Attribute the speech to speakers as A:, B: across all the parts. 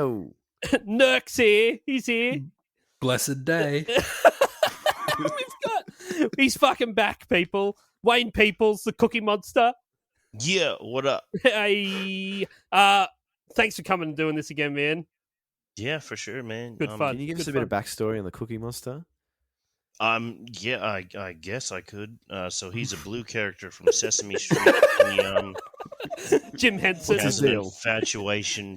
A: Oh,
B: Nurk's here. He's here.
C: Blessed day.
B: He's fucking back, people. Wayne Peoples, the Cookie Monster.
D: Yeah, what up?
B: Hey, thanks for coming and doing this again, man.
D: Yeah, for sure, man.
B: Good fun.
A: can you give us
B: Good
A: a bit of
B: fun.
A: backstory on the Cookie Monster?
D: Yeah, I guess I could. So he's a blue character from Sesame Street. He
B: Jim Henson.
D: has an infatuation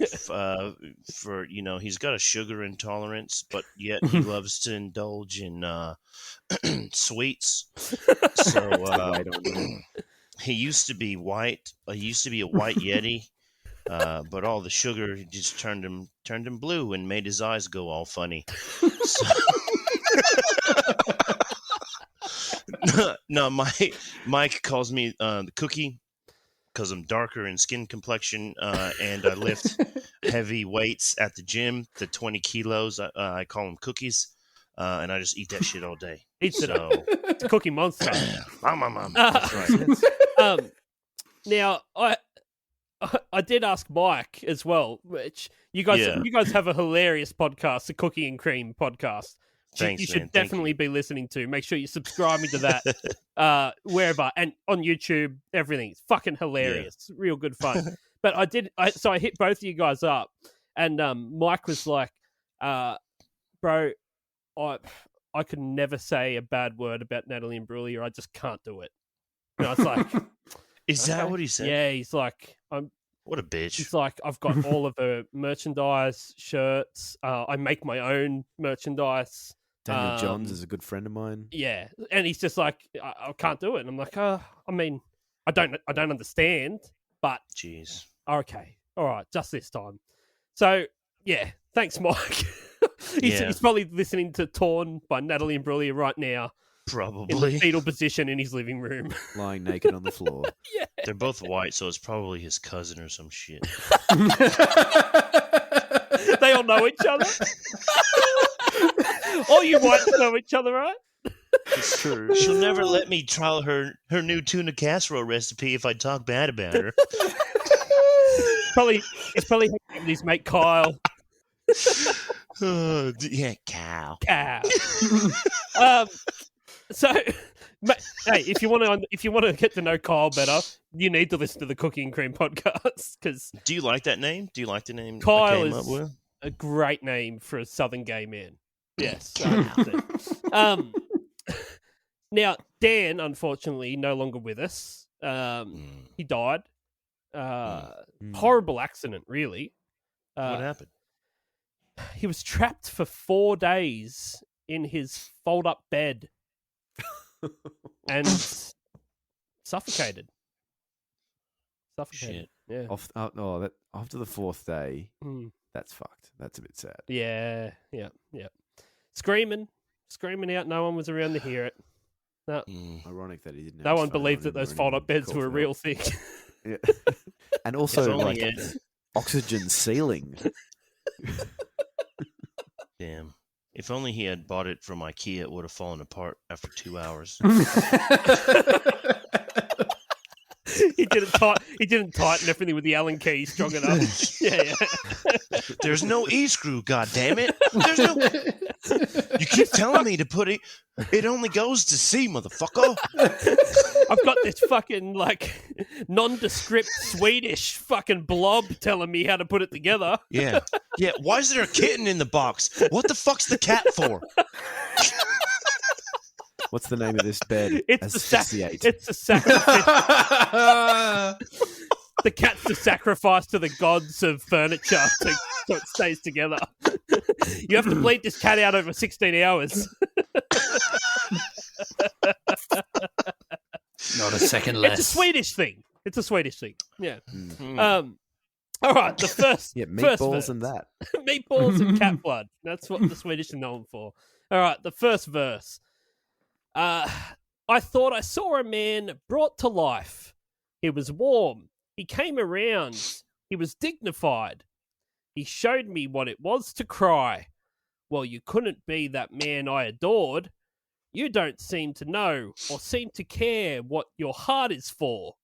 D: for he's got a sugar intolerance, but yet he loves to indulge in sweets. So he used to be white. He used to be a white yeti, but all the sugar just turned him blue and made his eyes go all funny. So, no, Mike calls me the Cookie because I'm darker in skin complexion, and I lift heavy weights at the gym. The 20 kilos, I call them cookies, and I just eat that shit all day.
B: It's a Cookie Monster.
D: That's right.
B: Now, I did ask Mike as well, which you guys have a hilarious podcast, the Cookie and Cream podcast.
D: Thanks,
B: you should
D: man.
B: definitely be listening to. Make sure you're subscribing to that wherever and on YouTube. Everything. It's fucking hilarious. Yeah. Real good fun. But I hit both of you guys up, and Mike was like, "Bro, I could never say a bad word about Natalie Imbruglia. I just can't do it." And I was like,
D: "Is that what he said?"
B: Yeah, he's like,
D: What a bitch.
B: It's like, I've got all of her merchandise, shirts. I make my own merchandise.
A: Daniel Johns is a good friend of mine.
B: Yeah, and he's just like, I can't do it. And I'm like, I mean, I don't understand, but
D: jeez.
B: Okay, all right, just this time. So yeah, thanks, Mike. He's probably listening to "Torn" by Natalie Imbruglia right now.
D: Probably
B: in the fetal position in his living room,
A: lying naked on the floor.
B: Yeah,
D: they're both white, so it's probably his cousin or some shit.
B: They all know each other. All you whites know each other, right?
D: It's true. She'll never let me try her new tuna casserole recipe if I talk bad about her.
B: It's probably his mate Kyle.
D: Yeah, cow.
B: So, hey, if you want to get to know Kyle better, you need to listen to the Cookie and Cream podcast. Because
D: do you like that name? Do you like the name?
B: Kyle is a great name for a Southern gay man. Yes. Now, Dan, unfortunately, no longer with us. He died. Horrible accident, really.
D: What happened?
B: He was trapped for 4 days in his fold-up bed and suffocated.
D: Shit.
B: Yeah.
A: After the fourth day, that's fucked. That's a bit sad.
B: Yeah. Screaming out. No one was around to hear it. No.
A: Ironic that he didn't.
B: No one believed that those fold-up beds were a real thing.
A: Yeah. And also, oxygen ceiling.
D: Damn. If only he had bought it from IKEA, it would have fallen apart after 2 hours.
B: He didn't tighten everything with the Allen key strong enough. Yeah.
D: There's no E-screw, goddammit. There's no. You keep telling me to put it. It only goes to C, motherfucker.
B: I've got this fucking nondescript Swedish fucking blob telling me how to put it together.
D: Yeah. Why is there a kitten in the box? What the fuck's the cat for?
A: What's the name of this bed?
B: It's the sacrifice. The cat's the sacrifice to the gods of furniture so it stays together. You have to bleed this cat out over 16 hours.
C: Not a second less.
B: It's a Swedish thing. Yeah. All right. The first.
A: Yeah, meatballs
B: first
A: and that.
B: Meatballs and cat blood. That's what the Swedish are known for. All right. The first verse. I thought I saw a man brought to life. He was warm. He came around. He was dignified. He showed me what it was to cry. Well, you couldn't be that man I adored. You don't seem to know or seem to care what your heart is for.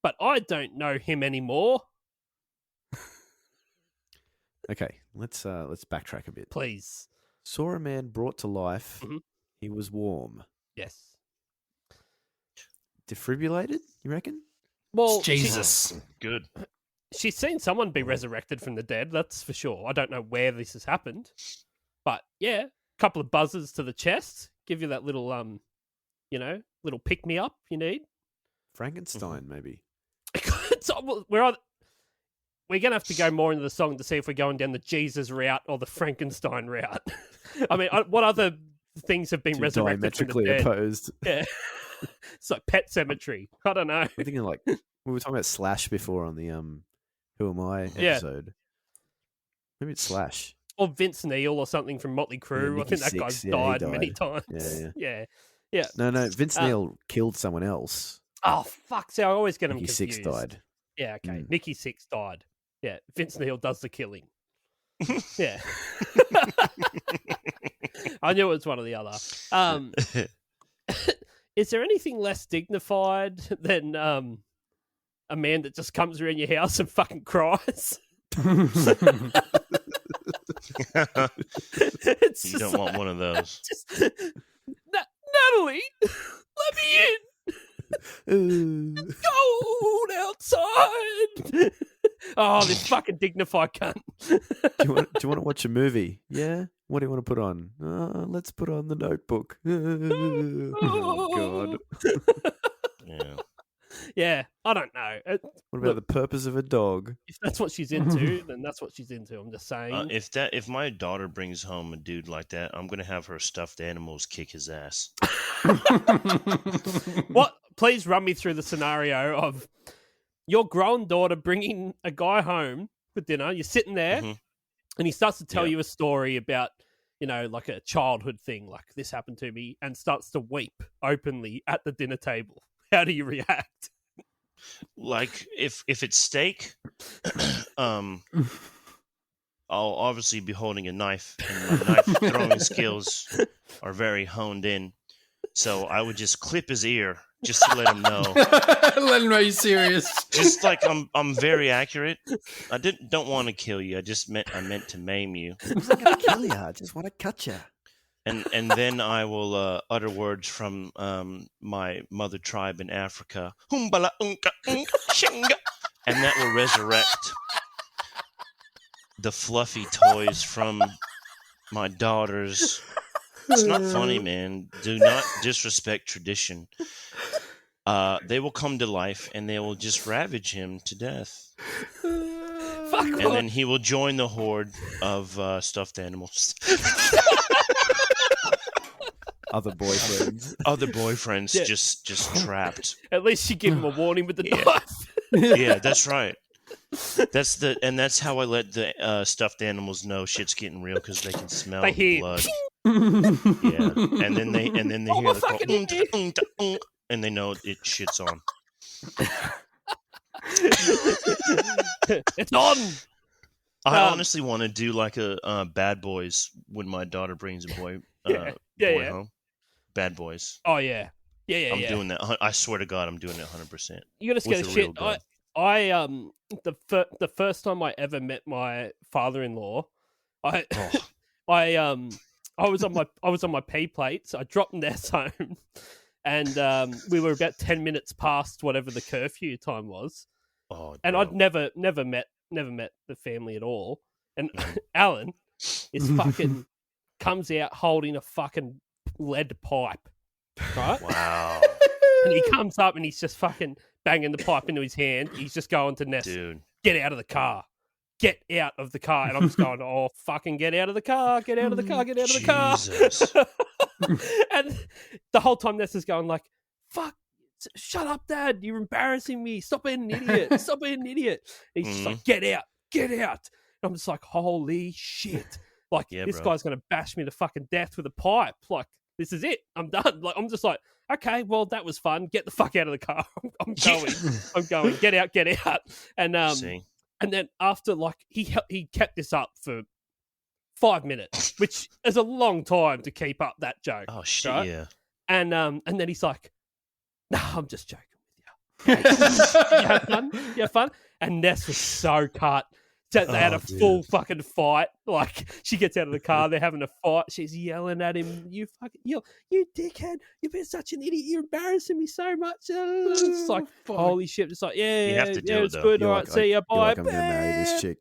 B: But I don't know him anymore.
A: Okay, let's backtrack a bit.
B: Please.
A: Saw a man brought to life.
B: Mhm.
A: He was warm.
B: Yes.
A: Defibrillated, you reckon?
B: Well,
C: Jesus.
D: Good.
B: she's seen someone be resurrected from the dead, that's for sure. I don't know where this has happened. But yeah, a couple of buzzes to the chest, give you that little little pick me up you need.
A: Frankenstein, maybe.
B: We're going to have to go more into the song to see if we're going down the Jesus route or the Frankenstein route. I mean, what other things have been
A: Two
B: resurrected from the
A: diametrically
B: dead?
A: opposed.
B: Yeah. It's like Pet Cemetery. I don't know.
A: I'm thinking like we were talking about Slash before on the Who Am I
B: Yeah.
A: episode. Maybe it's Slash.
B: Or Vince Neil or something from Motley Crue. I
A: Nicky
B: think that
A: Sixx.
B: guy's
A: Yeah, he
B: died many
A: died.
B: times.
A: Yeah.
B: Yeah.
A: No, Vince Neil killed someone else.
B: Oh, fuck. See, I always get them
A: Nicky
B: confused.
A: Sixx died.
B: Yeah, okay.
A: Mm.
B: Nicky Sixx died. Yeah, Vince Neil does the killing. Yeah. I knew it was one or the other. Is there anything less dignified than a man that just comes around your house and fucking cries? It's
D: You
B: just
D: don't want one of those.
B: Natalie, let me in. Cold outside. Oh, this fucking dignified cunt.
A: Do you want to watch a movie? Yeah. What do you want to put on? Let's put on The Notebook. Oh God.
D: Yeah.
B: Yeah, I don't know.
A: What about The Purpose of a Dog?
B: If that's what she's into, then that's what she's into. I'm just saying.
D: If my daughter brings home a dude like that, I'm gonna have her stuffed animals kick his ass.
B: What? Please run me through the scenario of your grown daughter bringing a guy home for dinner. You're sitting there,
D: Mhm.
B: and he starts to tell
D: Yeah.
B: you a story about, like a childhood thing, like this happened to me, and starts to weep openly at the dinner table. How do you react?
D: Like if it's steak, I'll obviously be holding a knife, and my knife throwing skills are very honed in. So I would just clip his ear just to let him know.
C: Let him know you're serious.
D: Just like I'm very accurate. I don't want to kill you. I meant to maim you.
A: I'm not going to kill you. I just want to cut you.
D: And then I will utter words from my mother tribe in Africa. Humbala unka unka shinga. And that will resurrect the fluffy toys from my daughters. It's not funny, man. Do not disrespect tradition. They will come to life and they will just ravage him to death.
B: Fuck
D: And
B: off.
D: then he will join the horde of stuffed animals.
A: Other boyfriends.
D: Other boyfriends
B: Yeah.
D: just trapped.
B: At least you give him a warning with the
D: Yeah.
B: knife.
D: Yeah, that's right. That's how I let the stuffed animals know shit's getting real, because they can smell
B: They
D: the
B: hear-
D: blood. Yeah, and then they
B: Oh,
D: hear
B: my
D: the call,
B: fucking
D: and they know it shit's on.
B: It's on.
D: I
B: Um,
D: honestly want to do like a Bad Boys when my daughter brings a boy
B: Yeah,
D: boy
B: yeah.
D: home. Bad Boys.
B: Oh yeah,
D: I'm
B: yeah.
D: doing that. I swear to God, I'm doing it 100%.
B: You gotta scare
D: with
B: the
D: a real
B: shit.
D: gun.
B: The first time I ever met my father-in-law, I
D: Oh.
B: I was on my pay plates. I dropped Ness home, and we were about 10 minutes past whatever the curfew time was.
D: Oh,
B: And
D: bro.
B: I'd never met the family at all. And
D: Mhm.
B: Alan is fucking comes out holding a fucking lead pipe, right?
D: Wow,
B: And he comes up and he's just fucking banging the pipe into his hand. He's just going to Ness,
D: dude.
B: get out of the car. Get out of the car. And I'm just going, oh, fucking get out of the car. Get out of the car. Get out of
D: Jesus.
B: the car. And the whole time Ness is going like, fuck, shut up, Dad. You're embarrassing me. Stop being an idiot. Stop being an idiot. And he's just like, get out. Get out. And I'm just like, holy shit. Like,
D: Yeah,
B: this
D: bro.
B: guy's going to bash me to fucking death with a pipe. Like, this is it. I'm done. Like, I'm just like, okay, well, that was fun. Get the fuck out of the car. I'm going. I'm going. Get out. Get out.
D: See?
B: And then after, like, he kept this up for 5 minutes, which is a long time to keep up that joke.
D: Oh shit,
B: right?
D: yeah.
B: And then he's like, "No, I'm just joking with you. You have fun. You have fun." And Ness was so cut, So they had
A: Oh,
B: a
A: dude.
B: full fucking fight. Like, she gets out of the car, they're having a fight. She's yelling at him, you dickhead, you've been such an idiot, you're embarrassing me so much. It's like, holy shit. It's like,
D: You have to do it,
B: it's
D: though.
B: good.
A: You're
B: All
A: like,
B: right, see ya,
A: You're
B: bye.
A: like, I'm going to marry this chick.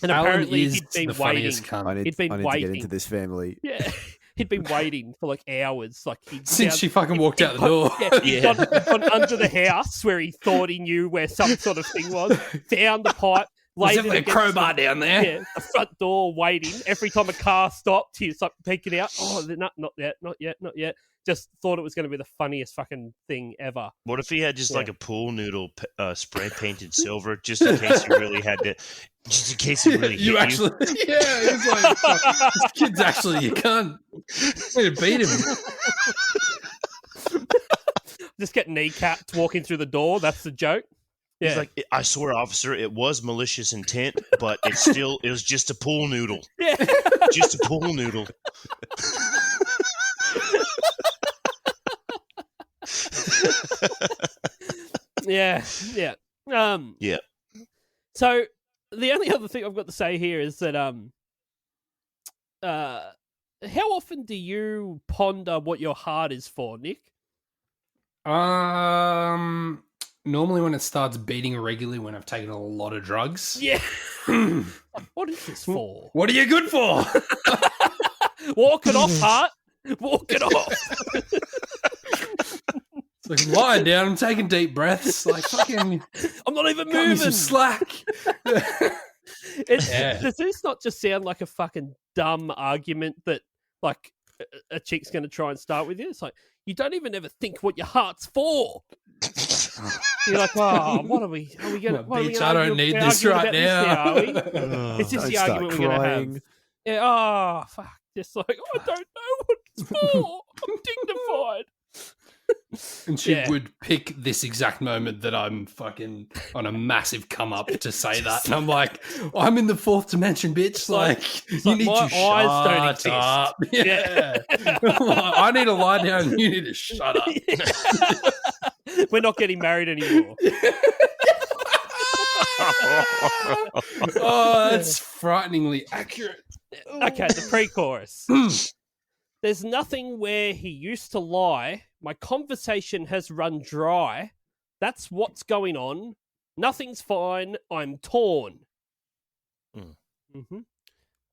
B: And
C: Alan
B: apparently
C: is
B: he'd been
C: the
B: waiting.
C: funniest cunt.
A: I need
B: He'd been
A: to get
B: waiting.
A: into this family.
B: Yeah. He'd been waiting for like hours. Like
C: Since she fucking walked out the door.
B: He'd gone under the house where he thought he knew where some sort of thing was, found the pipe,
C: There's
B: laid it
C: definitely a
B: against
C: crowbar down there.
B: Yeah, the front door waiting. Every time a car stopped, he's like peeking out. Oh, not yet. Just thought it was going to be the funniest fucking thing ever.
D: What if he had just like a pool noodle spray painted silver, just in case he really had to, just in case he really hit you?
C: Actually, yeah, it's like, fuck, this kid's actually you cunt. I need to beat him.
B: Just get kneecapped walking through the door. That's the joke. Yeah.
D: He's like, I swear, officer, it was malicious intent, but it was just a pool noodle.
B: Yeah.
D: Just a pool noodle.
B: Yeah.
D: Yeah.
B: So the only other thing I've got to say here is that how often do you ponder what your heart is for, Nick?
C: Normally when it starts beating regularly when I've taken a lot of drugs.
B: Yeah. What is this for?
C: What are you good for?
B: Walk it off, heart. Walk it off.
C: It's like, lying down, I'm taking deep breaths. Like, fucking,
B: I'm not even
C: cut me some
B: moving.
C: slack.
B: Does this not just sound like a fucking dumb argument that, like, a chick's going to try and start with you? It's like, you don't even ever think what your heart's for. You're like, oh, what are we going to...
C: Bitch, I don't need this right now.
B: Is this
A: Don't
B: the
A: start
B: argument we're going to have?
A: crying.
B: Yeah, oh, fuck. Just like, I don't know what it's for. I'm dignified.
C: And she
B: Yeah.
C: would pick this exact moment that I'm fucking on a massive come up to say that. And I'm like, I'm in the fourth dimension, bitch. Like, you
B: like
C: need
B: my
C: to
B: eyes don't
C: shut
B: exist.
C: up.
B: Yeah.
C: I need to lie down and you need to shut up.
B: We're not getting married anymore.
C: Oh, that's frighteningly accurate.
B: Okay, the pre-chorus. There's nothing where he used to lie. My conversation has run dry. That's what's going on. Nothing's fine. I'm torn. Mm-hmm.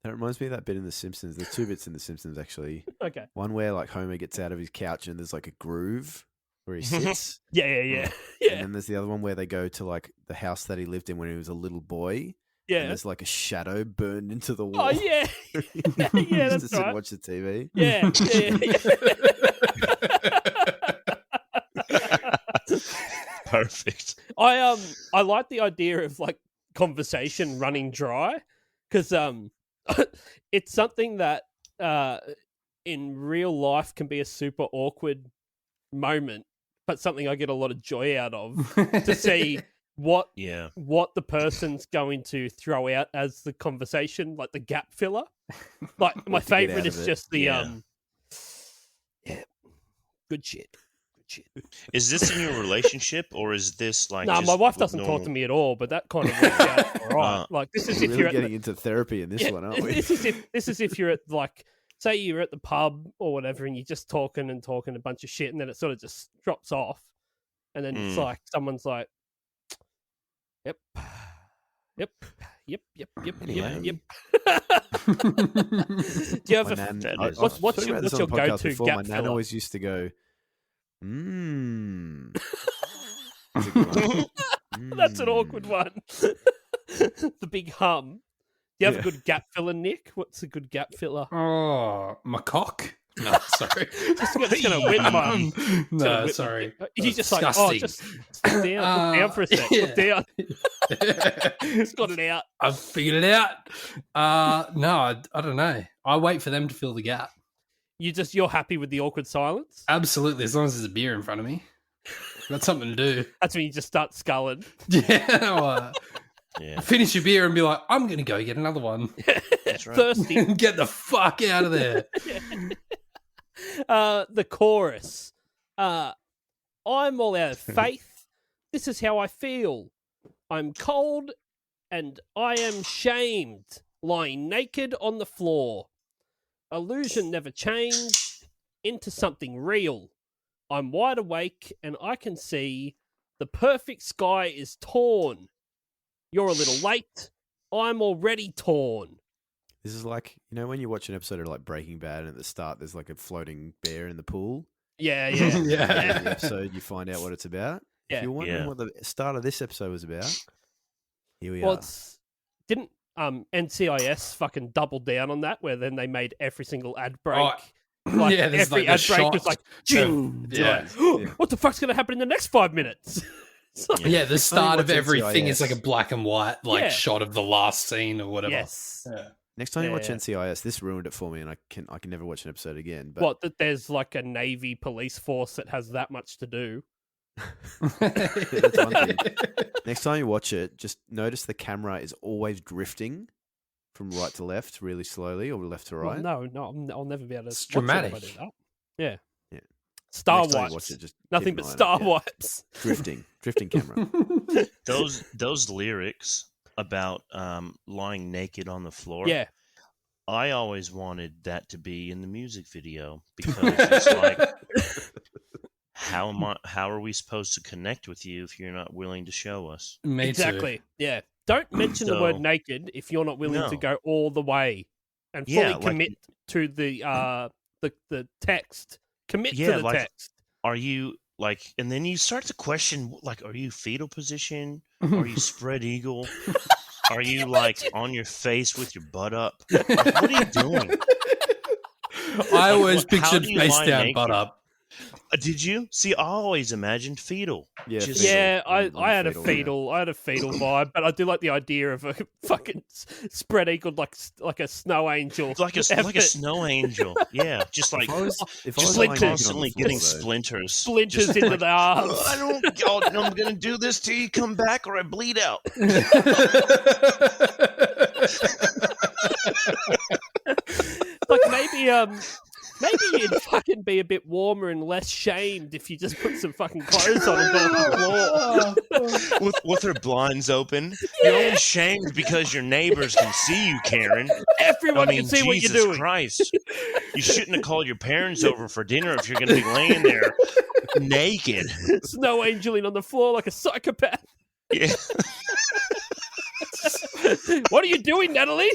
A: That reminds me of that bit in The Simpsons. There's two bits in The Simpsons, actually.
B: Okay.
A: One where, like, Homer gets out of his couch and there's, like, a groove where he sits.
B: Yeah.
A: And then there's the other one where they go to, like, the house that he lived in when he was a little boy. And
B: Yeah.
A: there's, like, a shadow burned into the wall.
B: Oh, yeah. Yeah, that's
A: Just sit and
B: right.
A: watch the TV.
B: Yeah.
D: Perfect.
B: I like the idea of like conversation running dry because it's something that in real life can be a super awkward moment, but something I get a lot of joy out of to see what the person's going to throw out as the conversation, like the gap filler. Like my favorite is just the good shit.
D: Is this in your relationship or is this like?
B: No,
D: just
B: my wife
D: with
B: doesn't
D: normal...
B: talk to me at all, but that kind of works out all right. Like this is
A: We're
B: if
A: really
B: you're at
A: getting into therapy in this one, aren't we?
B: This is if you're at like, say you're at the pub or whatever, and you're just talking a bunch of shit, and then it sort of just drops off, and then it's like someone's like, yep.
A: Anyway.
B: Do you have what's your go-to
A: before.
B: gap
A: My nan
B: filler?
A: always used to go,
B: That's an awkward one. The big hum. Do you have a good gap filler, Nick? What's a good gap filler?
C: Oh, my cock? No, sorry.
B: Just gonna whip my.
C: No, sorry.
B: You just
C: Disgusting.
B: like, just sit down. Look down for a sec.
C: Yeah.
B: Look down. Just got it out.
C: I've figured it out. No, I don't know. I wait for them to fill the gap.
B: You're happy with the awkward silence?
C: Absolutely, as long as there's a beer in front of me. Got something to do.
B: That's when you just start sculling.
C: Yeah. Finish your beer and be like, I'm going to go get another one.
D: That's right.
B: Thirsty.
C: Get the fuck out of there.
B: The chorus. I'm all out of faith. This is how I feel. I'm cold and I am shamed, lying naked on the floor. Illusion never changed into something real. I'm wide awake and I can see the perfect sky is torn. You're a little late. I'm already torn.
A: This is like, you know, when you watch an episode of like Breaking Bad and at the start there's like a floating bear in the pool.
B: Yeah.
A: And at the end of the episode you find out what it's about.
B: Yeah.
A: If you're wondering what the start of this episode was about, here we are.
B: Didn't NCIS fucking double down on that, where then they made every single ad break.
C: There's
B: every
C: like
B: ad
C: a
B: break
C: shot
B: was like,
C: of-
B: what the fuck's going to happen in the next 5 minutes?
C: the start of
A: watch
C: everything is
A: NCIS.
C: like a black and white shot of the last scene or whatever.
B: Yes.
C: Yeah.
A: Next time you watch
B: Yeah.
A: NCIS, this ruined it for me, and I can never watch an episode again. But
B: What, that there's like a Navy police force that has that much to do?
A: that's one thing. Next time you watch it, just notice the camera is always drifting from right to left, really slowly, or left to right.
B: Well, no, I'll never be able to.
C: It's
B: watch it if I
C: dramatic.
B: do that. Yeah.
A: Yeah.
B: Star
A: Next time you
B: wipes.
A: watch it, just
B: Nothing
A: keep
B: but
A: an eye on it.
B: star
A: Yeah.
B: wipes.
A: Drifting camera.
D: Those lyrics about lying naked on the floor.
B: Yeah.
D: I always wanted that to be in the music video because it's like, how are we supposed to connect with you if you're not willing to show us?
C: Me
B: Exactly. Yeah. Don't mention the word naked if you're not willing to
D: No.
B: go all the way and fully
D: Yeah, like-
B: commit to the text. Commit
D: Yeah,
B: to the
D: like-
B: text.
D: Are you like? And then you start to question, like, are you fetal position? Are you spread eagle? Are you like on your face with your butt up? Like, what are you doing?
C: I always
D: How
C: pictured
D: do you
C: face
D: lie
C: down,
D: naked?
C: butt up.
D: Did you see? I always imagined fetal.
A: Yeah,
D: Just-
A: fetal.
B: Yeah,
A: I'm
B: I had a
A: fetal,
B: fetal. I had a fetal vibe, but I do like the idea of a fucking spread eagled like a snow angel.
D: like a snow angel. Yeah, just like
A: If I was
D: just
A: lying
D: like
A: naked on the
D: constantly
A: floor,
D: getting
A: though,
D: splinters.
B: splinters
D: Just
B: into
D: like,
B: the arms.
D: I don't. I'm gonna do this till you come back, or I bleed out.
B: Like maybe you'd fucking be a bit warmer and less shamed if you just put some fucking clothes on and go on the floor.
D: with her blinds open. You're only shamed because your neighbors can see you, Karen.
B: Everyone
D: I mean,
B: can see
D: Jesus
B: what you're doing.
D: Christ. You shouldn't have called your parents over for dinner if you're going to be laying there naked.
B: Snow angeling on the floor like a psychopath.
D: Yeah.
B: What are you doing, Natalie?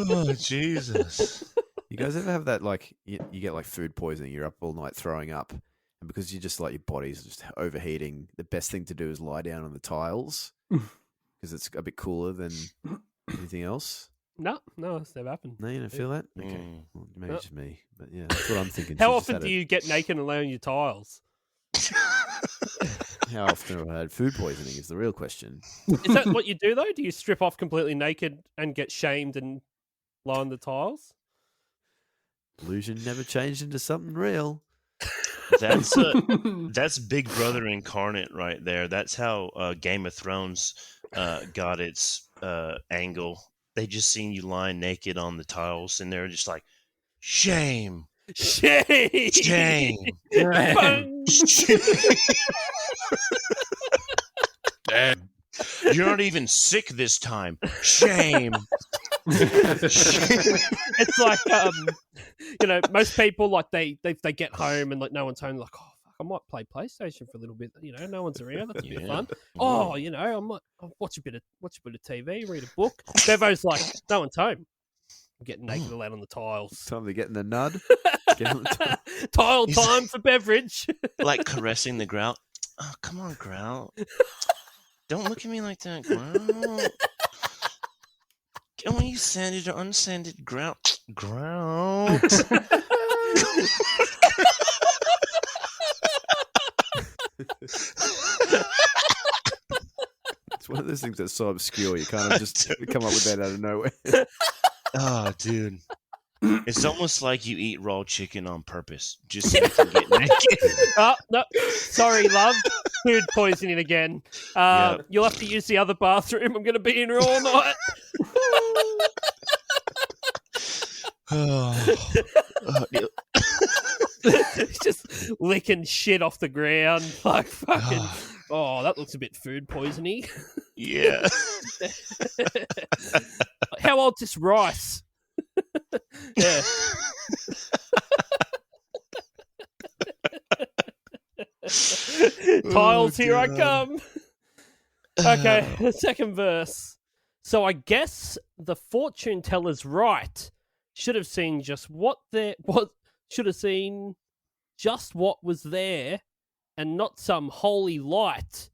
D: Oh, Jesus.
A: You guys ever have that, like, you get like food poisoning, you're up all night throwing up, and because you just like your body's just overheating, the best thing to do is lie down on the tiles because it's a bit cooler than anything else.
B: No, it's never happened.
A: No, you don't feel that? Okay.
D: Mm.
A: Well, maybe it's just me, but yeah, that's what I'm thinking.
B: How
A: She's just
B: often
A: had
B: do you get naked and lay on your tiles?
A: How often have I had food poisoning is the real question.
B: Is that what you do though? Do you strip off completely naked and get shamed and lie on the tiles?
A: Illusion never changed into something real.
D: That's Big Brother incarnate right there. That's how Game of Thrones got its angle. They just seen you lying naked on the tiles, and they're just like, shame,
B: Shame!
D: shame.
B: Bang!
C: Damn.
D: You're not even sick this time. Shame.
B: It's like most people like they get home and like no one's home, like, oh fuck, I might play PlayStation for a little bit. No one's around. That's a bit of fun. Oh, I'll watch a bit of TV, read a book. Bevo's like, no one's home. I'm getting naked and out on the tiles.
A: Time to get in the nud. Get on the tile.
B: Tile time for beverage.
D: Like caressing the grout. Oh, come on, grout. Don't look at me like that, grout. Can we sanded or unsanded grout? Grout.
A: It's one of those things that's so obscure you kind of just come up with that out of nowhere.
D: Oh, dude. It's almost like you eat raw chicken on purpose, just so you can get naked.
B: Oh, no. Sorry, love. Food poisoning again.
D: Yep.
B: You'll have to use the other bathroom. I'm going to be in here all night. He's just licking shit off the ground. Like fucking. Oh, that looks a bit food poisony.
D: Yeah.
B: How old's this rice? Yeah. Tiles, here I come. Okay, the second verse. So I guess the fortune teller's right. Should have seen just what was there, and not some holy light.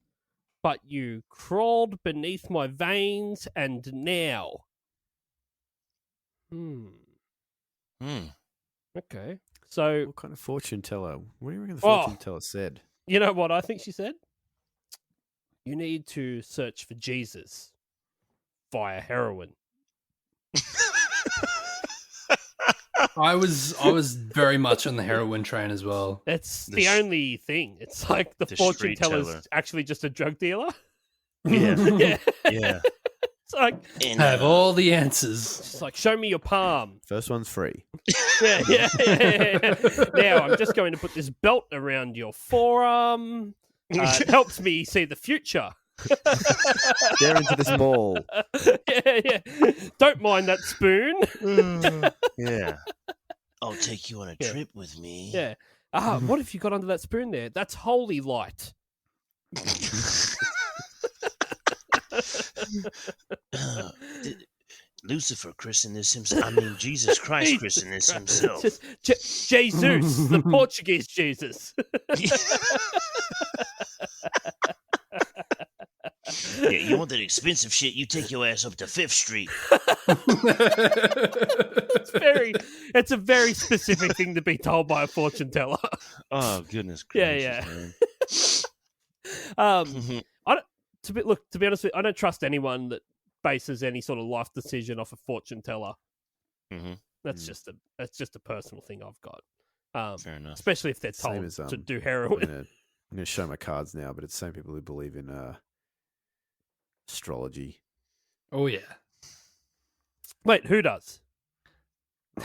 B: But you crawled beneath my veins, and now. Okay. So,
A: What kind of fortune teller? What do you reckon the fortune teller said?
B: you know what I think she said? You need to search for Jesus via heroin.
C: I was very much on the heroin train as well.
B: That's
D: The
B: the
D: sh-
B: only thing. It's like the
D: the
B: fortune
D: street
B: teller's
D: teller.
B: actually just a drug dealer.
D: Yeah.
B: Yeah.
D: Yeah.
B: It's like,
D: And,
C: Have all the answers.
B: it's like, show me your palm.
A: First one's free.
B: Yeah. Now I'm just going to put this belt around your forearm. It helps me see the future.
A: Stare into this ball.
B: Yeah. Don't mind that spoon.
D: yeah. I'll take you on a
B: Yeah.
D: trip with me.
B: Yeah. What if you got under that spoon there? That's holy light.
D: Lucifer christened this himself. I mean, Jesus Christ christened this himself.
B: Jesus, the Portuguese Jesus.
D: Yeah, you want that expensive shit? You take your ass up to 5th Street.
B: It's a very specific thing to be told by a fortune teller.
D: Oh goodness
B: Yeah,
D: gracious,
B: yeah.
D: man.
B: To be honest with you, I don't trust anyone that bases any sort of life decision off a fortune teller.
D: Mhm.
B: That's just a personal thing I've got.
D: Fair enough.
B: Especially if they're
A: Same
B: told
A: as,
B: to do
A: I'm
B: heroin.
A: gonna show my cards now, but it's the same people who believe in astrology.
C: Oh yeah,
B: Wait, who does?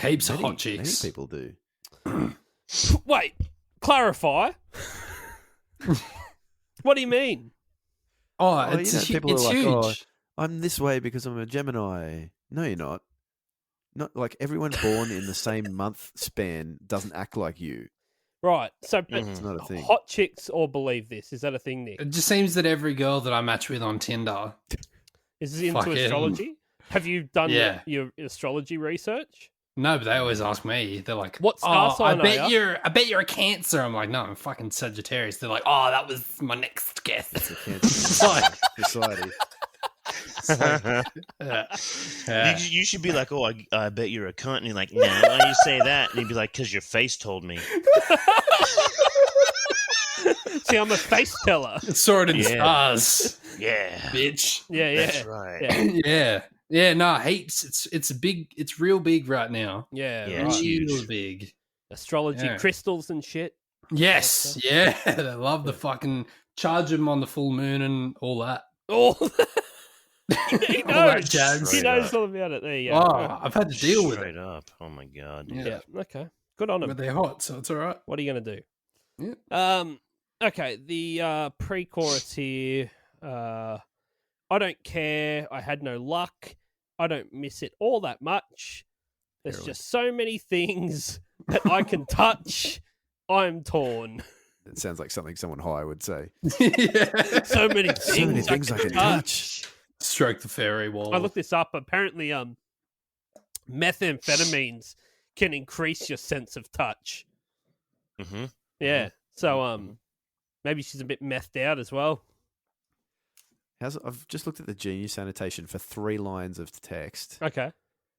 C: heaps of
A: Many-
C: hot chicks.
A: Many people do.
B: Wait, clarify. What do you mean?
C: Oh,
A: Oh,
C: it's
A: you know, people
C: it's
A: are like,
C: huge.
A: "Oh, I'm this way because I'm a Gemini." No, you're not. Not like everyone born in the same month span doesn't act like you.
B: Right. So, but
D: Mhm.
A: It's not a thing.
B: hot chicks all believe this. Is that a thing, Nick?
C: It just seems that every girl that I match with on Tinder,
B: Is this into
C: Fucking-
B: astrology? Have you done
C: Yeah.
B: your astrology research?
C: no, but they always ask me. They're like,
B: What star
C: "Oh,
B: sign are ya?"
C: I bet you're a Cancer." I'm like, "No, I'm fucking Sagittarius." They're like, "Oh, that was my next guess."
A: It's a cancer
C: Sorry.
A: society.
C: Yeah.
D: You should be like, "Oh, I bet you're a cunt." And you're like, "No, why do you say that?" And he'd be like, "Because your face told me."
B: See, I'm a face teller.
C: Sword and
D: Yeah.
C: stars,
D: Yeah,
C: bitch.
B: Yeah.
D: that's right.
B: Yeah.
C: Yeah. No, heaps. It's real big right now.
B: Yeah.
D: Yeah,
B: Right.
D: it's huge.
C: Real big.
B: Astrology
C: Yeah.
B: crystals and shit.
C: Yes, yeah. They love the fucking charge them on the full moon and all that.
B: Oh, he
C: All that
B: knows.
C: jazz.
B: He
D: Straight
B: knows
D: up.
B: all about it. There you go.
C: Oh, I've had to deal with it.
D: Straight up. Oh my god.
B: Yeah. Okay. Good on him.
C: But they're hot, so it's all right.
B: What are you going to do?
C: Yeah.
B: Okay, the pre-chorus here. I don't care. I had no luck. I don't miss it all that much. There's
A: Heroin.
B: just so many things that I can touch. I'm torn.
A: It sounds like something someone high would say.
C: Yeah.
B: So many things.
A: So many things I can touch.
C: Stroke the fairy wall.
B: I looked this up. Apparently, methamphetamines can increase your sense of touch.
D: Mm-hmm.
B: Yeah. So, maybe she's a bit methed out as well.
A: I've just looked at the Genius annotation for 3 lines of text,
B: Okay.
A: and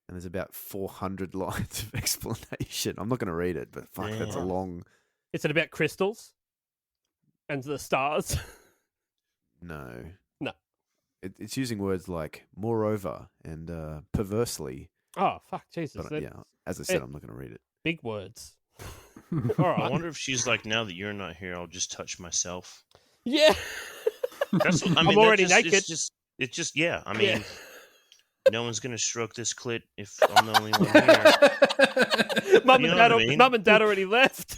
A: there's about 400 lines of explanation. I'm not going to read it, but fuck, that's a
D: Damn.
A: long.
B: Is it about crystals and the stars?
A: No.
B: No.
A: It's using words like moreover and perversely.
B: Oh, fuck, Jesus.
A: But
B: They're
A: yeah, as I said, I'm not going to read it.
B: big words. All
D: I
B: right.
D: wonder if she's like, now that you're not here, I'll just touch myself.
B: Yeah.
D: That's what, I
B: I'm
D: mean,
B: already
D: that just,
B: naked.
D: It's just, yeah. I mean,
B: Yeah.
D: no one's gonna stroke this clit if I'm the only one here.
B: Mum
D: You
B: and
D: know
B: dad,
D: what I mean?
B: Mum and dad already left.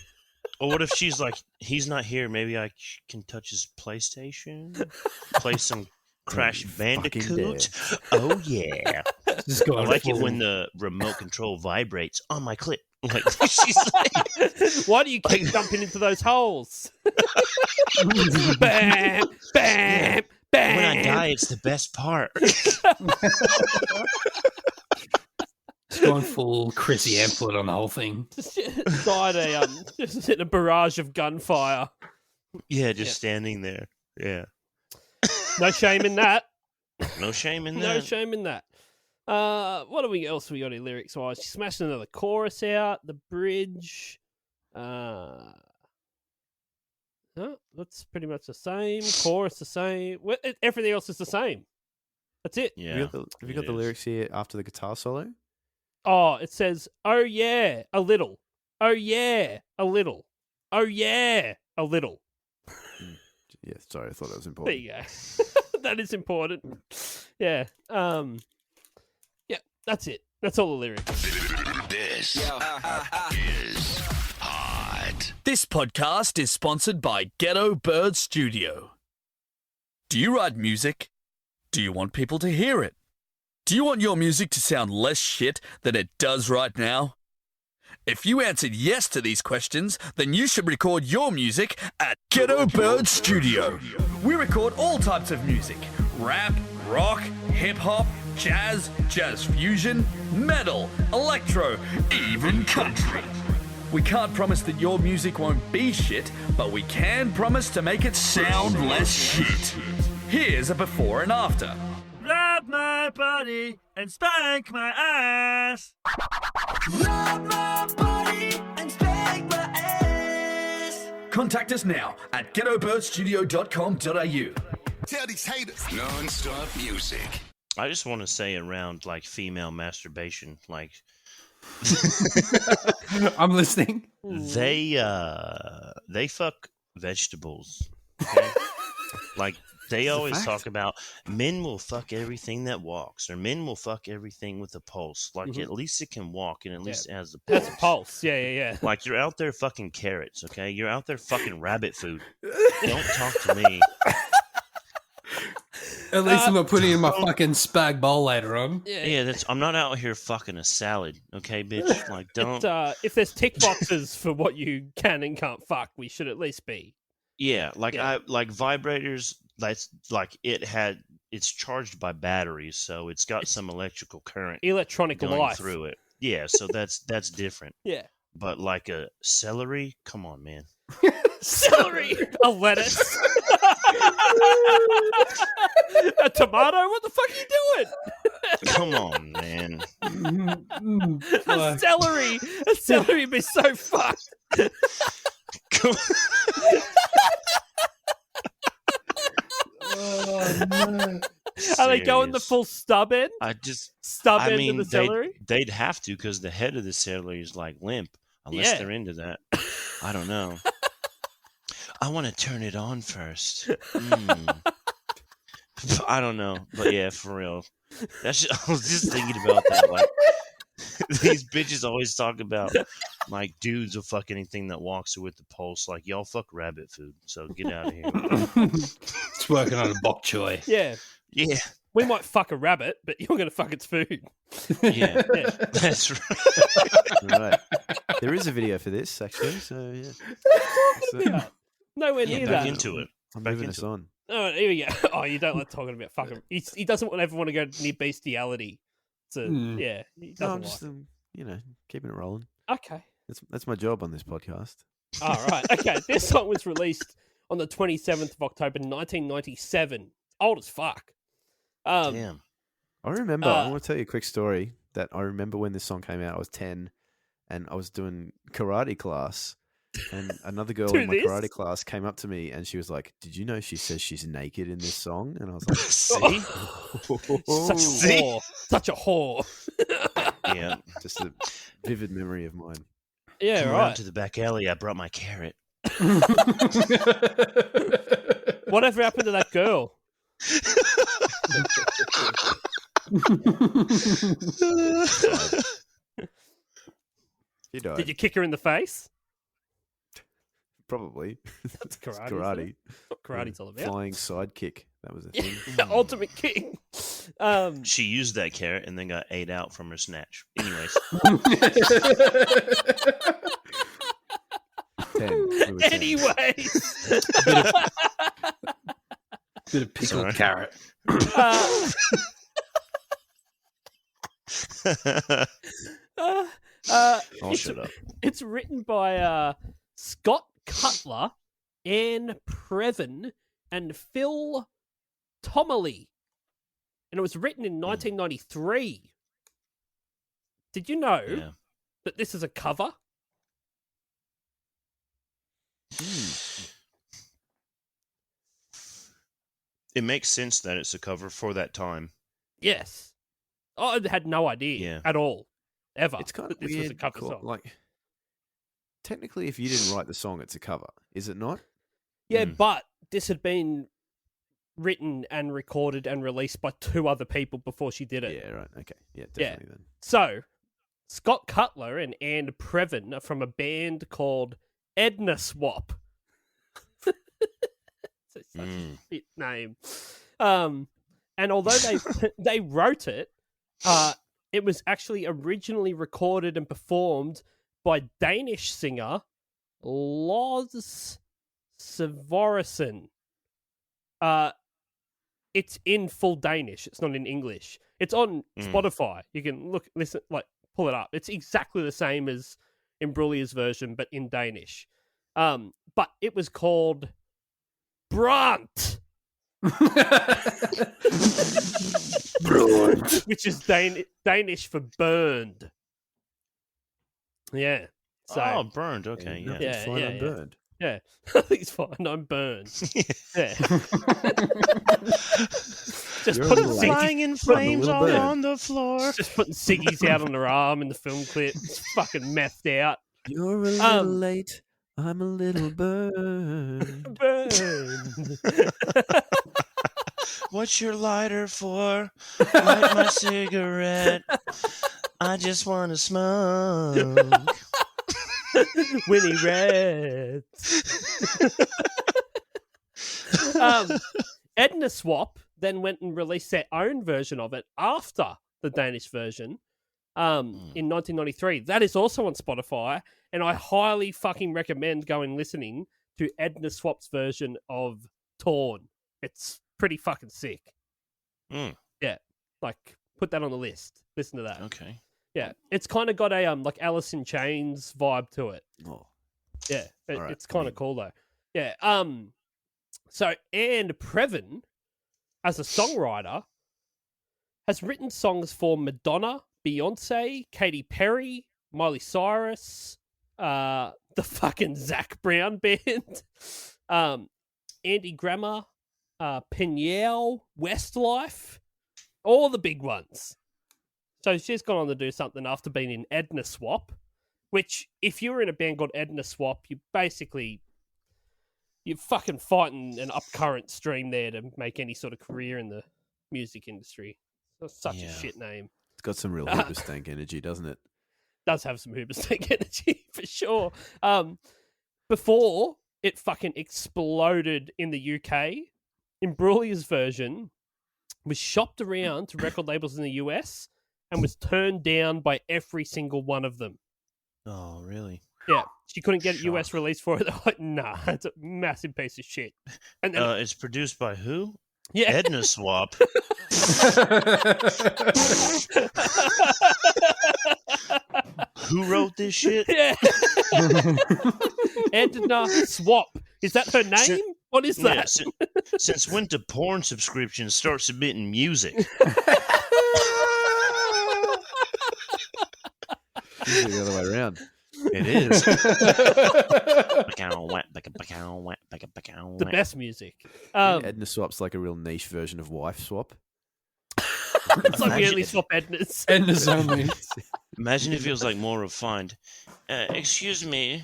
D: Or what if she's like, he's not here? Maybe I can touch his PlayStation, play some Crash
A: you fucking
D: Bandicoot. Oh yeah.
C: Just
D: I
C: going
D: like it
C: full-
D: when the remote control vibrates on my clit. Like she's like,
B: Why do you keep jumping into those holes? Bam, bam, bam.
D: when I die, it's the best part.
C: Just going full Chrissy Amplet on the whole thing.
B: Died just in a barrage of gunfire.
D: Yeah, just standing there. Yeah.
B: No shame in that.
D: No shame in that.
B: No shame in that. What else we got in lyrics wise? She smashed another chorus out, the bridge. No, that's pretty much the same. Chorus the same. Everything else is the same. That's it.
D: Yeah.
A: Have you got the lyrics here after the guitar solo?
B: Oh, it says, "Oh yeah, a little. Oh yeah, a little. Oh yeah, a little."
A: Yeah, sorry, I thought that was
B: There
A: important.
B: you go. That is important. Yeah. Yeah, that's it. That's all the lyrics.
E: This is hot. This podcast is sponsored by Ghetto Bird Studio. Do you write music? Do you want people to hear it? Do you want your music to sound less shit than it does right now? If you answered yes to these questions, then you should record your music at Ghetto Bird Studio. We record all types of music: rap, rock, hip-hop, jazz, jazz fusion, metal, electro, even country. We can't promise that your music won't be shit, but we can promise to make it sound less shit. Here's a before and after.
F: Grab my body and spank my ass. Grab my body and spank my ass.
E: Contact us now at ghettobirdstudio.com.au.
G: Tell these haters. Non-stop music.
D: I just want to say around like female masturbation, like
C: I'm listening.
D: they fuck vegetables. Okay? Like they always talk about men will fuck everything that walks, or men will fuck everything with a pulse. Like at least it can walk, and at least it has a pulse.
B: That's a pulse. Yeah.
D: Like you're out there fucking carrots, okay? You're out there fucking rabbit food. Don't talk to me.
C: At least I'm not putting in my fucking spag bowl later on.
D: Yeah, I'm not out here fucking a salad, okay, bitch? Like don't.
B: If there's tick boxes for what you can and can't fuck, we should at least be.
D: Yeah, like I like vibrators. That's like it's charged by batteries, so it's got some electrical current
B: Electronic
D: going
B: life.
D: through it. Yeah, so that's different.
B: Yeah.
D: But like a celery, come on, man.
B: Celery. A lettuce. A tomato. What the fuck are you doing?
D: Come on, man.
B: A celery. A celery would be so fucked.
C: Oh, no.
B: Are they going the
D: Serious.
B: full stub end? Stub
D: I
B: end
D: mean,
B: of the celery?
D: they'd have to because the head of the celery is like limp, unless
B: Yeah.
D: they're into that. I don't know. I want to turn it on first. I don't know, but yeah, for real. That's I was just thinking about that. Like these bitches always talk about like dudes will fuck anything that walks with the pulse. Like y'all fuck rabbit food, so get out of here.
C: It's working on a bok choy.
B: Yeah.
D: Yeah,
B: We might fuck a rabbit, but you're going to fuck its food.
D: yeah,
B: Yeah.
D: that's right.
A: Right. There is a video for this, actually, so yeah. So,
B: Nowhere
D: Yeah,
B: near
D: back
B: that.
D: into it.
A: I'm
D: Back
A: moving
D: into
A: us on.
B: Oh, here we go. Oh, you don't like talking about fucking. He doesn't ever want to go near bestiality. So, yeah. He
A: No,
B: doesn't
A: I'm just,
B: like
A: keeping it rolling.
B: it. Okay.
A: That's my job on this podcast.
B: All right. Okay. This song was released on the 27th of October, 1997. Old as fuck.
D: Damn.
A: I remember, I want to tell you a quick story that I remember when this song came out. I was 10 and I was doing karate class. And another girl in my karate class came up to me and she was like, "Did you know she says she's naked in this song?" And I was like,
D: See?
B: Such a whore. Such a whore.
D: Yeah.
A: just a vivid memory of mine.
B: Yeah,
D: Come around
B: right.
D: to the back alley. I brought my carrot.
B: Whatever happened to that girl?
A: She died.
B: Did you kick her in the face?
A: Probably.
B: That's karate.
A: It's
B: Isn't
A: karate.
B: it? That's what karate's all about.
A: Flying sidekick. That was a thing.
B: Ultimate King.
D: She used that carrot and then got ate out from her snatch. Anyways.
A: 10. We were 10.
B: Anyways.
C: Bit of pickled
D: Sorry.
C: carrot.
D: I'll shut up.
B: It's written by Scott Cutler, Anne Previn, and Phil Tomley. And it was written in 1993. Did you know
D: Yeah.
B: that this is a cover?
D: It makes sense that it's a cover for that time.
B: Yes. I had no idea
D: Yeah.
B: at all, ever.
A: It's kind
B: that
A: of
B: this
A: weird.
B: was a cover song.
A: Like, technically, if you didn't write the song, it's a cover, is it not?
B: Yeah, but this had been written and recorded and released by two other people before she did it.
A: Yeah, right. Okay. Yeah, definitely then.
B: So, Scott Cutler and Anne Previn are from a band called Edna Swap. It's such a shit name. And although they wrote it, it was actually originally recorded and performed by Danish singer Lars Svorreson. It's in full Danish. It's not in English. It's on Spotify. You can listen, pull it up. It's exactly the same as Imbruglia's version, but in Danish. But it was called Brant. Which is Danish for burned. Yeah. So,
D: burned. Okay, yeah.
B: Yeah,
A: Fine,
B: yeah,
A: I'm
B: yeah.
A: burned.
B: yeah. It's fine. I'm burned. Yeah. Just
A: You're
B: putting
A: a little
D: Flying in flames
A: little
D: all
A: bird.
D: on the floor.
B: just putting ciggies out on her arm in the film clip. It's fucking methed out.
A: You're a little late. I'm a little bird.
B: Burned.
D: What's your lighter for? Light my cigarette. I just want to smoke.
B: Winnie Red. Edna Swap then went and released their own version of it after the Danish version in 1993. That is also on Spotify, and I highly fucking recommend going listening to Edna Swap's version of Torn. It's pretty fucking sick. Yeah, put that on the list. Listen to that.
D: Okay.
B: Yeah, it's kind of got a like Alice in Chains vibe to it.
A: Oh,
B: Yeah,
A: All right,
B: it's kind of cool though. Yeah. So Anne Previn, as a songwriter, has written songs for Madonna, Beyonce, Katy Perry, Miley Cyrus, the fucking Zac Brown band, Andy Grammer, Pinyel, Westlife, all the big ones. So she's gone on to do something after being in Edna Swap, which, if you were in a band called Edna Swap, you're fucking fighting an upcurrent stream there to make any sort of career in the music industry. That's such a shit name.
A: it's got some real hoobastank energy, doesn't it?
B: Does have some hoobastank energy for sure. Before it fucking exploded in the UK, Imbruglia's version was shopped around to record labels in the US and was turned down by every single one of them.
D: Oh, really?
B: Yeah, she couldn't get a US release for it. They're like, nah, it's a massive piece of shit. And then,
D: It's produced by who?
B: yeah,
D: Edna Swap. Who wrote this shit?
B: yeah. Edna Swap. Is that her name?
D: Sin-
B: What is
D: Yeah,
B: that?
D: since when do porn subscriptions start submitting music?
A: Usually the other way around.
D: It is.
B: The best music.
A: Edna Swap's like a real niche version of Wife Swap.
B: It's like we only swap Ednas.
C: Enders only.
D: Imagine if it was like more refined. Excuse me,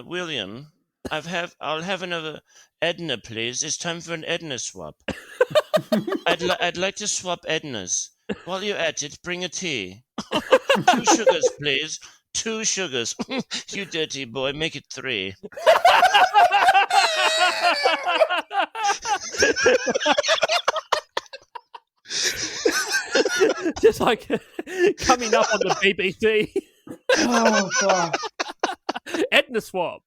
D: William. I'll have another Edna, please. It's time for an Edna swap. I'd like to swap Ednas. While you're at it, bring a tea. 2 sugars, please. 2 sugars. You dirty boy, make it 3.
B: Just like coming up on the BBC.
C: Oh god.
B: Edna swap.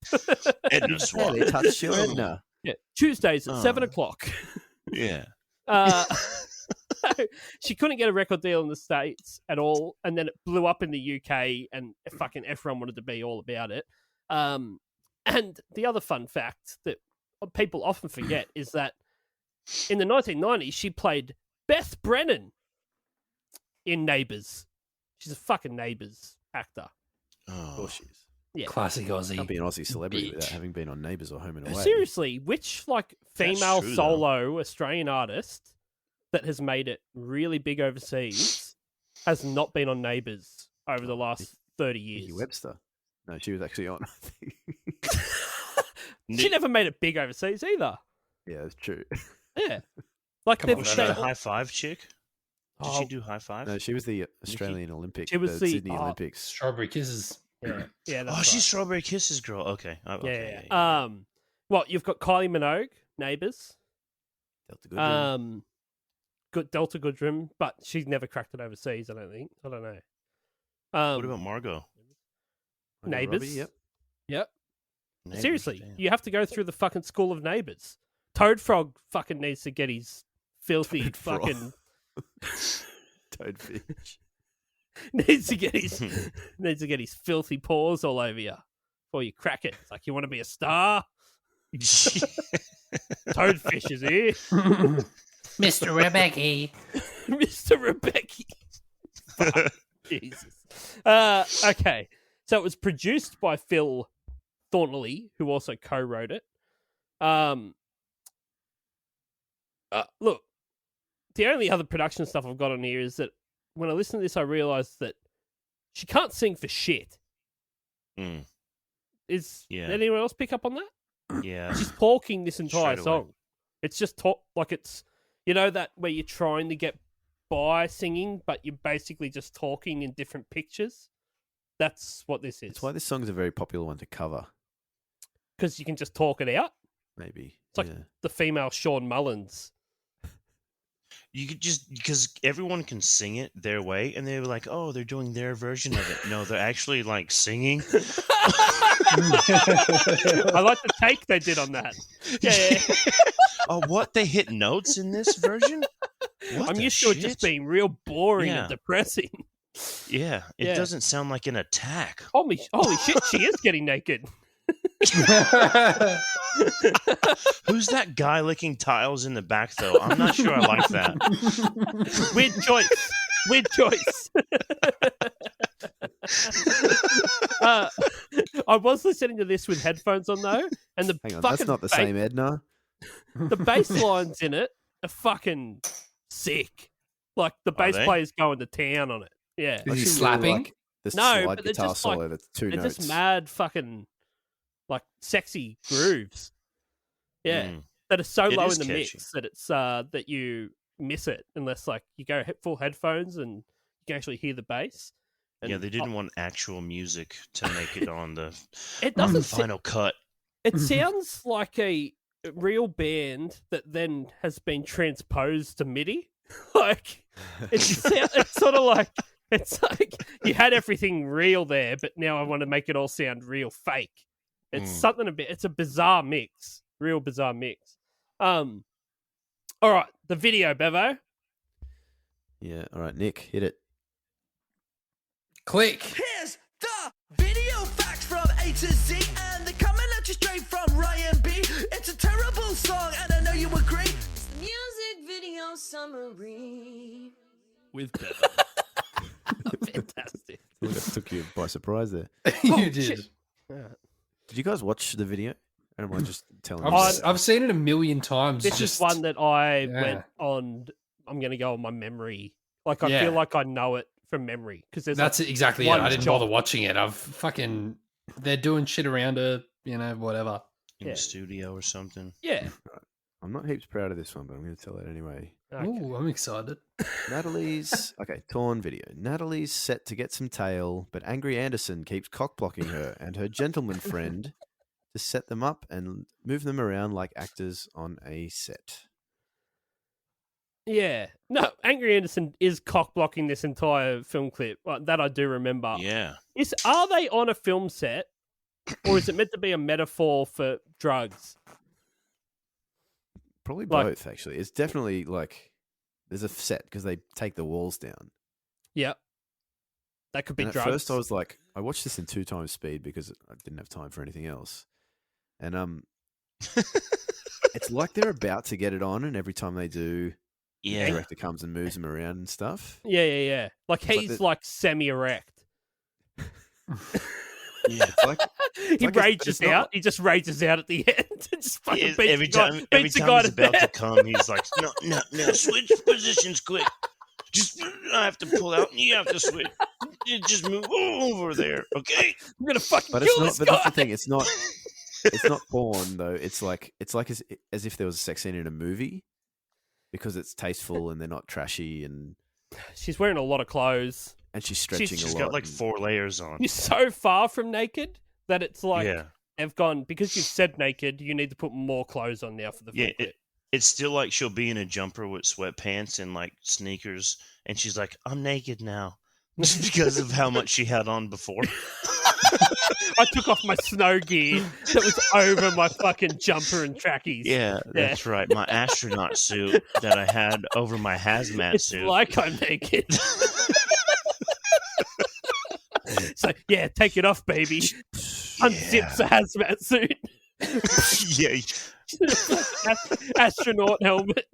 D: Edna swap.
A: They touched your Edna.
B: Yeah, Tuesdays at 7:00.
D: Yeah.
B: She couldn't get a record deal in the States at all, and then it blew up in the UK, and fucking everyone wanted to be all about it. And the other fun fact that people often forget is that in the 1990s, she played Beth Brennan in Neighbours. She's a fucking Neighbours actor.
A: Of course she is.
B: Yeah.
C: Classic Aussie.
A: Can't be an Aussie celebrity without having been on Neighbours or Home and Away.
B: Seriously, which like female
D: true,
B: solo Australian artist that has made it really big overseas has not been on Neighbours over the last 30 years?
A: Nikki Webster. No, she was actually on. I think.
B: She never made it big overseas either.
A: Yeah, that's true.
B: Yeah. Like
C: Come on,
D: Was she
B: they-
D: the high five chick? Did
B: Oh,
D: she do high five?
A: No, she was the Australian Olympic.
B: She was
A: the
B: the-
A: Sydney
B: oh.
A: Olympics.
C: Strawberry Kisses.
B: yeah, yeah, that's
D: Oh,
B: right.
D: she's Strawberry Kisses girl. Okay. Oh, okay.
B: Yeah. Well, you've got Kylie Minogue, Neighbours.
A: Delta Goodrem.
B: Good Delta Goodrem, but she's never cracked it overseas. I don't think. I don't know.
D: What about Margot?
A: Margot
B: Neighbours?
A: Robbie, Yep.
B: Yep.
D: Neighbours,
B: Seriously,
D: damn.
B: you have to go through the fucking school of Neighbours. Toad Frog fucking needs to get his filthy
A: Toad Frog.
B: fucking
A: Toadfish.
B: needs to get his filthy paws all over you before you crack it. It's like, you want to be a star? Toadfish is here.
C: Mr. Rebecca.
B: Mr. Rebecca. Fuck, Jesus. Okay. So it was produced by Phil Thornley, who also co-wrote it. Look, the only other production stuff I've got on here is that when I listen to this, I realised that she can't sing for shit.
D: Mm,
B: Did
D: Yeah.
B: anyone else pick up on that?
D: yeah.
B: She's talking this entire
D: Straight away.
B: song. It's just talk like it's, you know, that where you're trying to get by singing, but you're basically just talking in different pictures. That's what this is.
A: That's why this song's a very popular one to cover.
B: Because you can just talk it out.
A: Maybe.
B: It's like the female Sean Mullins.
D: You could just, because everyone can sing it their way, and they're like, oh, they're doing their version of it. No, they're actually like singing.
B: I like the take they did on that. Yeah.
D: Oh, what? They hit notes in this version? What
B: I'm
D: the
B: used to it just
D: shit?
B: being real boring
D: Yeah.
B: and depressing.
D: Yeah, it
B: Yeah.
D: doesn't sound like an attack.
B: Holy shit, she is getting naked.
D: Who's that guy licking tiles in the back, though? I'm not sure I like that.
B: Weird choice. Weird choice. I was listening to this with headphones on though, and the
A: Hang on,
B: fucking
A: that's not the same Edna.
B: The bass lines in it are fucking sick. Like the bass
D: they?
B: player's going to town on it. Yeah,
C: Is he
A: I actually
C: slapping?
A: like the
B: No,
A: slide
B: but they're
A: guitar
B: just like-
A: solo that's two
B: they're
A: notes.
B: just mad fucking like sexy grooves. Yeah,
D: Mm.
B: that are so
D: It
B: low
D: is
B: in the
D: catchy.
B: mix that it's that you miss it unless like you go full headphones and you can actually hear the bass.
D: Yeah,
B: And
D: they didn't want actual music to make it on the
B: It doesn't.
D: final cut.
B: It sounds like a real band that then has been transposed to MIDI. Like it's sort of like it's like you had everything real there, but now I want to make it all sound real fake. It's something a bit. It's a bizarre mix, real bizarre mix. All right, the video, Bevo.
A: Yeah, all right, Nick, hit it.
C: Click.
F: Here's the video facts from A to Z, and they're coming at you straight from Ryan B. It's a terrible song, and I know you agree.
H: It's the music video summary.
B: With Bevo. Fantastic.
A: Look, that took you by surprise there.
C: You did.
B: shit.
A: Did you guys watch the video? Or am I just telling you?
C: I've seen it a million times.
B: This
C: just
B: is one that I
C: Yeah.
B: went on. I'm going to go on my memory. Like I
C: Yeah.
B: feel like I know it from memory because there's
C: That's
B: like,
C: exactly it.
B: one
C: I didn't
B: shot.
C: bother watching it. They're doing shit around her, whatever.
D: In
B: Yeah.
D: the studio or something.
B: Yeah.
A: I'm not heaps proud of this one, but I'm going to tell it anyway.
B: Okay.
C: Ooh, I'm excited.
A: Natalie's torn video. Natalie's set to get some tail, but angry Anderson keeps cock blocking her and her gentleman friend to set them up and move them around like actors on a set.
B: Yeah. No, Angry Anderson is cock blocking this entire film clip. That I do remember.
D: Yeah.
B: Are they on a film set, or is it meant to be a metaphor for drugs?
A: Probably
B: Like-
A: both, actually. It's definitely like there's a set because they take the walls down.
B: Yep. That could be
A: And
B: drugs.
A: at first, I was like, I watched this in 2 times speed because I didn't have time for anything else. And it's like they're about to get it on, and every time they do, the
D: Yeah.
A: director comes and moves them around and stuff.
B: Yeah. Like
A: It's like
B: he's
A: the-
B: like semi-erect.
D: Yeah.
A: It's like
B: He
A: like it's-
B: rages
A: it's not-
B: out. He just rages out at the end. Just fucking
D: Every
B: beats the guy,
D: time, every
B: beats the
D: time
B: guy
D: he's
B: to
D: about to
B: death.
D: come, he's like, no, switch positions quick. Just, I have to pull out, and you have to switch. You just move over there, okay?
B: I'm gonna fucking
A: But
B: kill
A: it's not.
B: this
A: But
B: guy.
A: that's the thing. It's not. It's not porn though. It's like as if there was a sex scene in a movie, because it's tasteful and they're not trashy and
B: She's wearing a lot of clothes.
A: she's stretching
D: She's
A: a lot.
D: got like
A: and-
D: 4 layers on.
B: You're so far from naked that it's like
D: Yeah.
B: they've gone, because you've said naked, you need to put more clothes on now for the film
D: Yeah,
B: clip.
D: it's still like she'll be in a jumper with sweatpants and like sneakers, and she's like, I'm naked now. Just because of how much she had on before.
B: I took off my snow gear that was over my fucking jumper and trackies.
D: Yeah, that's right. My astronaut suit that I had over my hazmat
B: It's
D: suit.
B: like I'm naked. So, yeah, take it off, baby. Unzips a hazmat suit.
D: Yeah,
B: Astronaut helmet.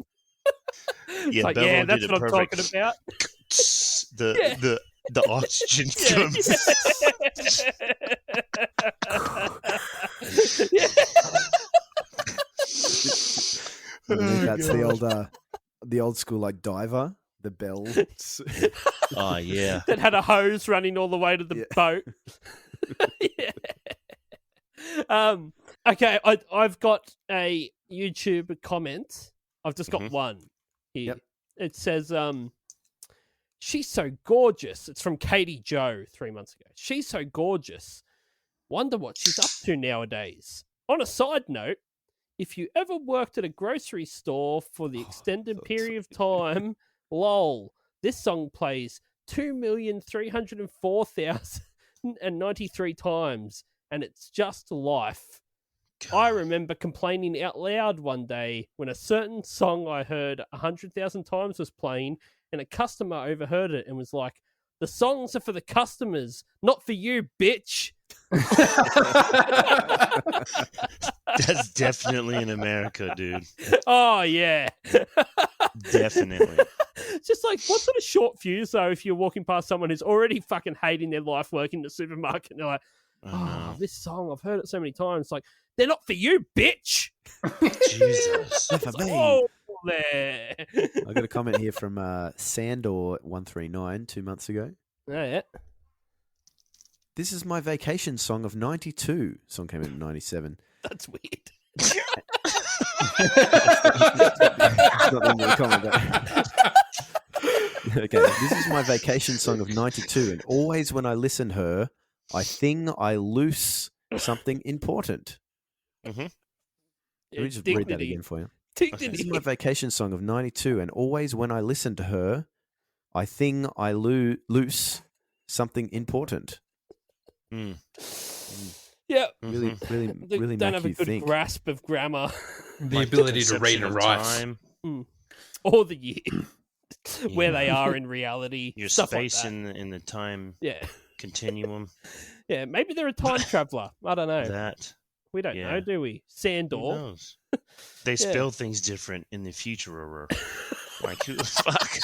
D: yeah.
B: Like,
D: Bevo
B: yeah,
D: did
B: that's
D: it
B: what I'm
D: perfect.
B: talking about.
D: The oxygen
B: Yeah.
D: comes.
B: Yeah.
A: That's the old school like diver, the bell.
D: Oh yeah.
B: That had a hose running all the way to the boat. Yeah. Okay, I've got a YouTube comment. I've just got one here.
A: Yep.
B: It says, she's so gorgeous. It's from Katie Joe 3 months ago. She's so gorgeous. Wonder what she's up to nowadays. On a side note, if you ever worked at a grocery store for the extended period of time, lol, this song plays 2,304,093 times, and it's just life. I remember complaining out loud one day when a certain song I heard 100,000 times was playing, and a customer overheard it and was like, "The songs are for the customers, not for you, bitch."
D: That's definitely in America, dude.
B: Oh, yeah.
D: Definitely.
B: Just like, what sort of short fuse, though, if you're walking past someone who's already fucking hating their life working in the supermarket, and they're like, oh, this song, I've heard it so many times. It's like, they're not for you, bitch.
D: Jesus.
A: For me.
B: Oh, there.
A: I got a comment here from Sandor139 2 months ago.
B: Oh, yeah.
A: This is my vacation song of 92. Song came out in 97.
B: That's weird.
A: It's not the end of the comment, though. Okay, this is my vacation song of 92, and always when I listen her, I think I lose something important.
D: Mm-hmm.
A: Let me just read that again for you. This is
B: Dignity.
A: my vacation song of 92, and always when I listen to her, I think I lose something important.
D: Mm.
B: Yeah.
A: Really, really,
B: They
A: really
B: don't
A: make
B: have a
A: you
B: good
A: think.
B: grasp of grammar
C: The ability to read
D: Conception
C: and
D: of
C: write.
D: time,
B: or the year, where they are in reality.
D: your
B: stuff
D: space
B: like that.
D: in the time
B: Yeah.
D: continuum.
B: Yeah, maybe they're a time traveler. I don't know.
D: That
B: We don't
D: yeah.
B: know, do we?
D: who
B: Sandor.
D: knows? They spell things different in the future. Like who the fuck?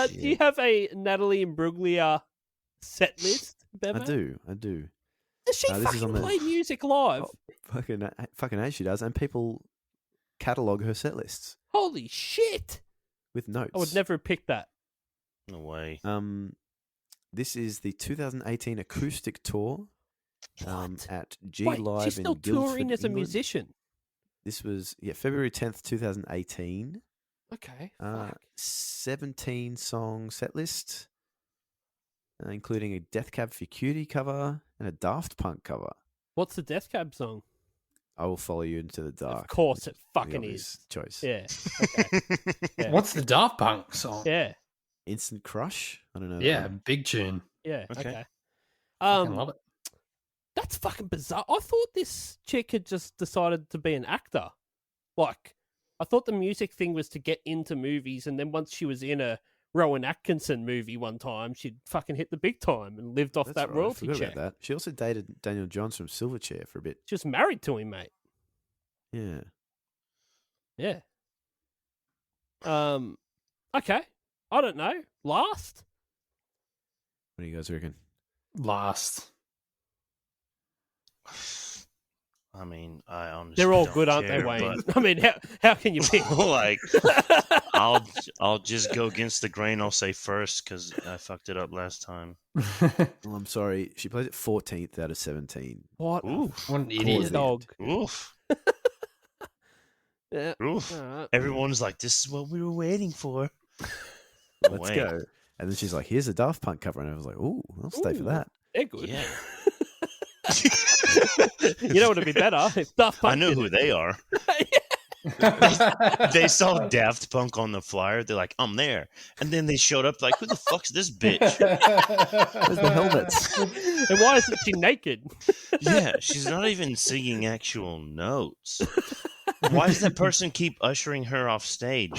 B: Do you have a Natalie Imbruglia set list, Bevo?
A: I do.
B: Does she
A: This is
B: fucking
A: on the-
B: play music live?
A: Oh, fucking A, she does, and people catalog her set lists
B: Holy shit!
A: with notes.
B: I would never have picked that.
D: No way.
A: This is the 2018 acoustic tour at G
B: Wait,
A: Live
B: she's still
A: in Guildford,
B: touring as a
A: England.
B: musician.
A: This was February 10th, 2018.
B: Okay.
A: 17 song set list, including a Death Cab for Cutie cover and a Daft Punk cover.
B: What's the Death Cab song?
A: I will follow you into the dark.
B: Of course it
A: The
B: fucking
A: obvious
B: is.
A: choice.
B: Yeah. Okay. Yeah.
C: What's the Daft Punk song?
B: Yeah.
A: Instant Crush. I don't know.
C: Yeah, big tune.
B: Yeah.
D: Okay.
B: Okay.
C: Fucking love it.
B: That's fucking bizarre. I thought this chick had just decided to be an actor. Like, I thought the music thing was to get into movies, and then once she was in a Rowan Atkinson movie one time, she'd fucking hit the big time and lived off
A: That's
B: that
A: right, I
B: royalty
A: forgot
B: check.
A: about that. She also dated Daniel Johns from Silverchair for a bit.
B: She was married to him, mate.
A: Yeah.
B: Yeah. Okay. I don't know. Last?
A: What do you guys reckon?
C: Last.
D: I mean, I honestly
B: They're all
D: don't
B: good, aren't they,
D: care,
B: Wayne? I mean, how can you pick?
D: Like, I'll just go against the grain. I'll say first because I fucked it up last time.
A: Well, I'm sorry. She plays it 14th out of 17.
B: What?
D: Ooh,
C: What an
A: Towards
C: idiot.
A: the
B: Dog.
A: end.
D: oof,
B: Yeah.
D: oof.
B: All right.
D: Everyone's like, "This is what we were waiting for."
A: Let's go. And then she's like, here's a Daft Punk cover. And I was like, ooh, I'll stay for
B: Ooh.
A: that.
B: They're good.
D: Yeah,
B: You know what would be better? If Daft Punk
D: I know
B: did
D: who
B: it.
D: they are. They saw Daft Punk on the flyer. They're like, "I'm there," and then they showed up like, "Who the fuck's this bitch?"
A: Where's the helmets?
B: And why isn't she naked?
D: Yeah, she's not even singing actual notes. Why does that person keep ushering her off stage?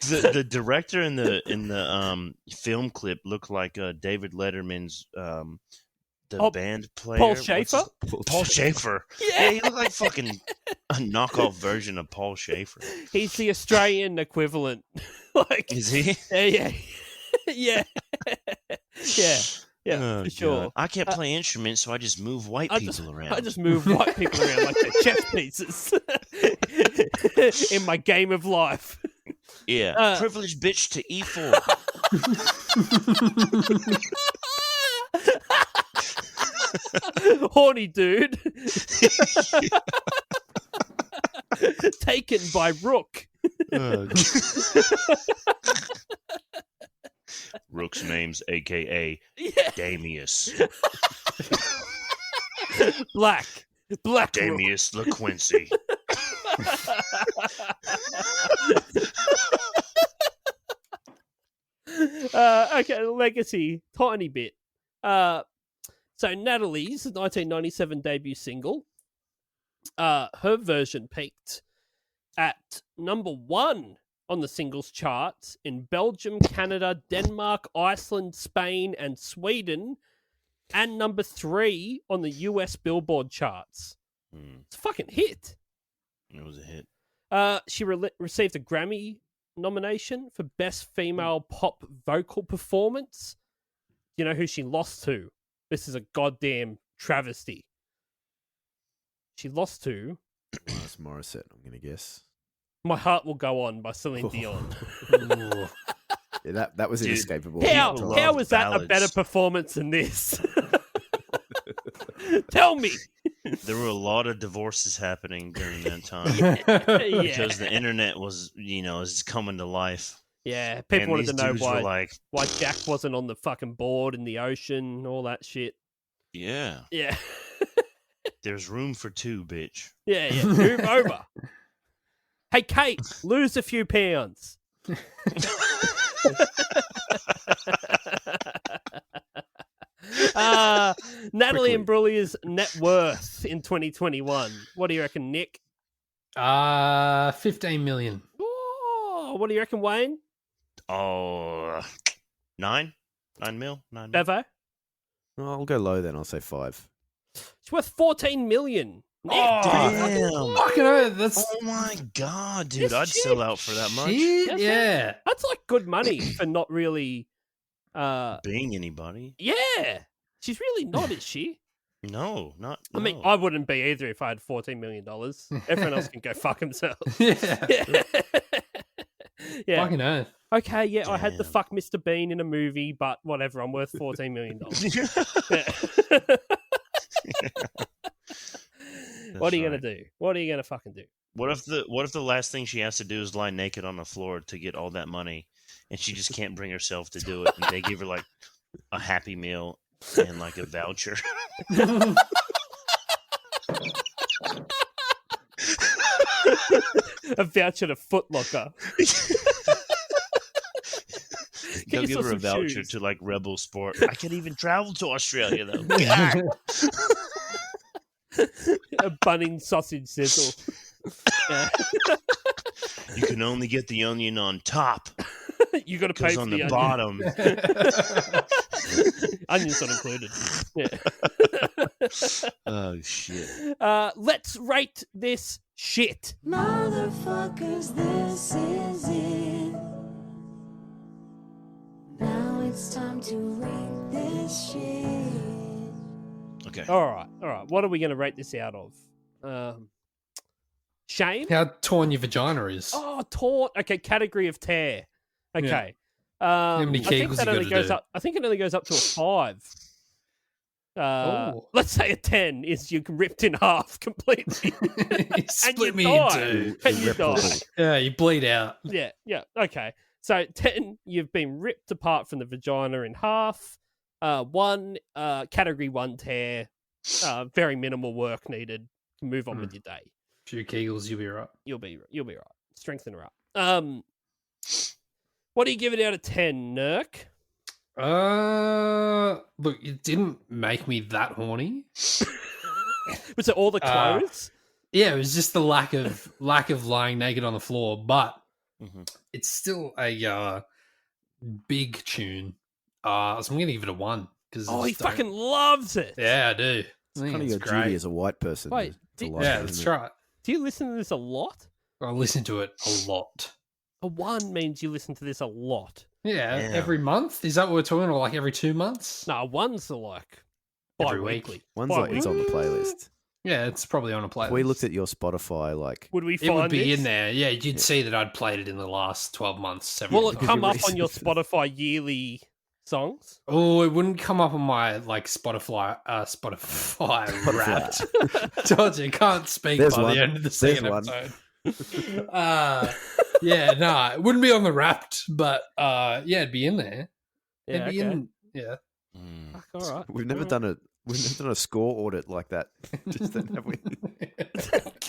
D: The director in the film clip looked like David Letterman's band player.
B: Paul
D: What's
B: Schaefer?
D: his- Paul Schaefer. Yeah, he looked like fucking a knockoff version of Paul Schaefer.
B: He's the Australian equivalent. Like,
D: Is he?
B: yeah, yeah, yeah, yeah,
D: Oh,
B: for sure.
D: God. I can't play instruments, so I just move white
B: I
D: people around.
B: I just move white people around like they're chess pieces in my game of life.
D: Yeah, privileged bitch to E4.
B: Horny dude. Taken by Rook.
D: Rook's name's AKA
B: Yeah.
D: Damius.
B: Black Rook.
D: Damius LaQuincy.
B: Okay, legacy, tiny bit. So Natalie's 1997 debut single, her version peaked at number 1 on the singles charts in Belgium, Canada, Denmark, Iceland, Spain, and Sweden, and number 3 on the US Billboard charts. It's a fucking hit.
D: It was a hit.
B: She received a Grammy nomination for Best Female Pop Vocal Performance. You know who she lost to? This is a goddamn travesty. She lost to
A: Alanis Morissette, I'm going to guess.
B: My Heart Will Go On by Celine Dion.
A: Yeah, that was
D: Dude,
A: inescapable.
B: How
D: love
B: was that a better
D: ballads.
B: performance than this? Tell me.
D: There were a lot of divorces happening during that time
B: Yeah.
D: because the internet was, is coming to life.
B: Yeah, people
D: And
B: wanted to
D: these
B: know
D: dudes were
B: why
D: like,
B: why Jack wasn't on the fucking board in the ocean, all that shit.
D: yeah,
B: Yeah.
D: there's room for two, bitch.
B: Yeah. Move over. Hey, Kate, lose a few pounds. Natalie Imbruglia's net worth in 2021. What do you reckon, Nick?
C: 15 million.
B: Oh, what do you reckon, Wayne?
D: Oh, 9 mil.
B: Bevo?
A: Oh, I'll go low then. I'll say 5.
B: It's worth 14 million. Nick,
D: Damn.
C: Fucking hell, that's
D: Oh my god, dude!
B: It's
D: I'd
B: cheap.
D: sell out for that much.
C: shit.
B: Yes,
C: Yeah.
B: that's like good money for not really.
D: Being anybody?
B: Yeah, she's really not, is she?
D: No, not.
B: I mean,
D: no.
B: I wouldn't be either if I had $14 million. Everyone else can go fuck themselves.
C: Yeah.
B: Yeah.
C: Fucking earth.
B: Okay, yeah, I had to
D: Damn.
B: fuck Mr. Bean in a movie, but whatever, I'm worth $14 million. What are you
D: That's
B: gonna
D: right.
B: do? What are you gonna fucking do?
D: What if the last thing she has to do is lie naked on the floor to get all that money, and she just can't bring herself to do it, and they give her like a Happy Meal and like a voucher.
B: A voucher to Foot Locker.
D: They'll give
B: yourself
D: her a
B: some
D: voucher
B: shoes.
D: to like Rebel Sport. I can't even travel to Australia though.
B: A Bunnings sausage sizzle. Yeah.
D: You can only get the onion on top
B: You got to pay
D: because
B: for
D: on
B: the
D: the
B: onion.
D: bottom.
B: Onion's not included. Yeah.
D: Oh shit!
B: Let's rate this shit.
H: Motherfuckers, this is it. Now it's time to rate this shit.
D: Okay.
B: All right. What are we going to rate this out of? Shame?
C: How torn your vagina is.
B: Oh, taut. Okay, category of tear. Okay.
C: many
B: I think
C: kegels
B: that
C: you
B: only
C: gotta
B: goes
C: do?
B: up. I think it only goes up to a 5.
C: Oh.
B: Let's say a 10 is you ripped in half completely.
C: You split
B: you
C: me
B: die.
C: in two.
B: And you die.
A: Irreparable.
C: Yeah, you bleed out.
B: Yeah. Okay. So 10, you've been ripped apart from the vagina in half. 1, category 1 tear. Very minimal work needed. Move on with your day.
C: Few kegels, you'll be right.
B: You'll be right. Strengthen her up. What do you give it out of 10, Nurk?
C: Look, it didn't make me that horny.
B: Was it all the clothes?
C: Yeah, it was just the lack of lying naked on the floor, but it's still a big tune. So I'm gonna give it a 1 because
B: He fucking loves it.
C: yeah, I do. I
A: It's
C: think
A: kind of
C: it's
A: your
C: great.
A: duty as a white person.
B: Wait,
A: to
B: did-
A: like
C: Yeah,
A: it,
C: that's
A: isn't it?
C: right.
B: Do you listen to this a lot?
C: I listen to it a lot.
B: A 1 means you listen to this a lot.
C: Yeah,
D: Damn.
C: every month. Is that what we're talking, or like every 2 months?
B: No, 1's the like
C: Every
B: bi-weekly.
C: week.
A: One's like it's on the playlist.
C: Yeah, it's probably on a playlist.
A: If we looked at your Spotify, like
B: Would we
C: it
B: find
C: would be
B: this?
C: in there. Yeah, you'd see that I'd played it in the last 12 months. Several
B: Will it
C: times.
B: come up
A: Because
B: on
A: you
B: your
A: recently-
B: Spotify yearly songs?
C: Oh, it wouldn't come up on my like Spotify Wrapped. Told you, can't speak
A: There's
C: by
A: one.
C: the end of the
A: There's
C: second
A: one.
C: episode. Yeah, no, it wouldn't be on the Wrapped, but yeah, it'd be in there.
B: Yeah,
C: It'd be
B: okay.
C: in, yeah.
B: Fuck, all right.
A: we've never done a score audit like that. Just then, have we?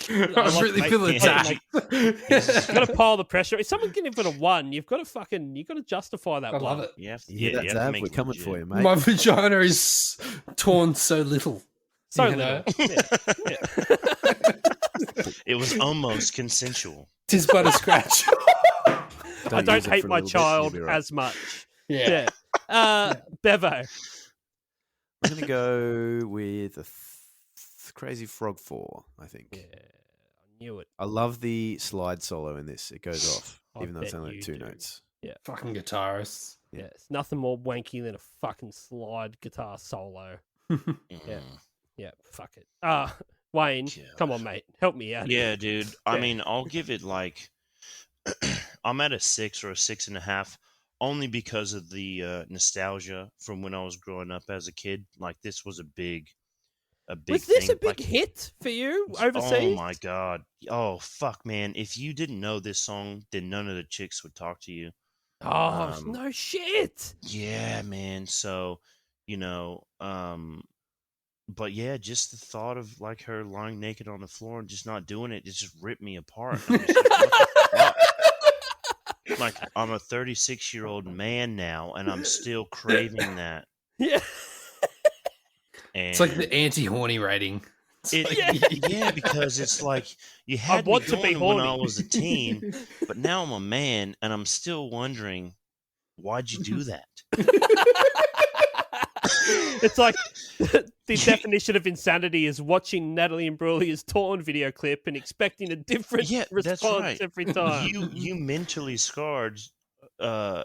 C: I
B: like
C: really
B: to
C: feel
B: make-
C: attacked.
B: You've got to pile the pressure. If someone can give it a 1, you've got to justify that
C: I
B: one.
C: love it.
D: You have to,
A: Yeah,
D: you
A: that's
D: have to
A: Av.
D: make
A: We're
D: it
A: coming
D: legit.
A: for you, mate.
C: My vagina is torn so little.
B: So
C: you
B: little.
C: know?
B: Yeah.
D: It was almost consensual.
C: Tis but a scratch.
B: I don't
A: use it
B: hate
A: for a
B: my
A: little bit,
B: child
A: you'll be right.
B: as much.
C: Yeah.
B: Yeah. Bevo.
A: I'm gonna go with a Crazy Frog 4. I think.
B: Yeah, I knew it.
A: I love the slide solo in this. It goes off,
B: I
A: even though it's
B: bet
A: only
B: you
A: like 2
B: do.
A: notes.
C: Fucking guitarists.
B: Yeah, it's nothing more wanky than a fucking slide guitar solo.
D: Yeah.
B: Yeah, fuck it. Wayne,
D: Yeah.
B: come on, mate. Help me out.
D: Yeah,
B: here.
D: dude. I mean, I'll give it like I'm at a 6 or a 6.5, only because of the nostalgia from when I was growing up as a kid. Like this was a big
B: Was this
D: thing.
B: a big
D: Like,
B: hit for you overseas?
D: Oh my god! Oh fuck, man! If you didn't know this song, then none of the chicks would talk to you.
B: Oh, no shit.
D: Yeah, man. So, but yeah, just the thought of like her lying naked on the floor and just not doing it, just ripped me apart. I'm just like, what the fuck? Like I'm a 36-year-old man now, and I'm still craving that.
B: Yeah.
D: And
C: It's like the anti-horny rating. It's like-
D: yeah, because it's like you had me
B: want to be
D: going when I
B: horny.
D: was a teen, but now I'm a man, and I'm still wondering, why'd you do that?
B: It's like the definition of insanity is watching Natalie Imbruglia's torn video clip and expecting a different
D: Yeah, that's
B: response
D: right.
B: every time.
D: You mentally scarred,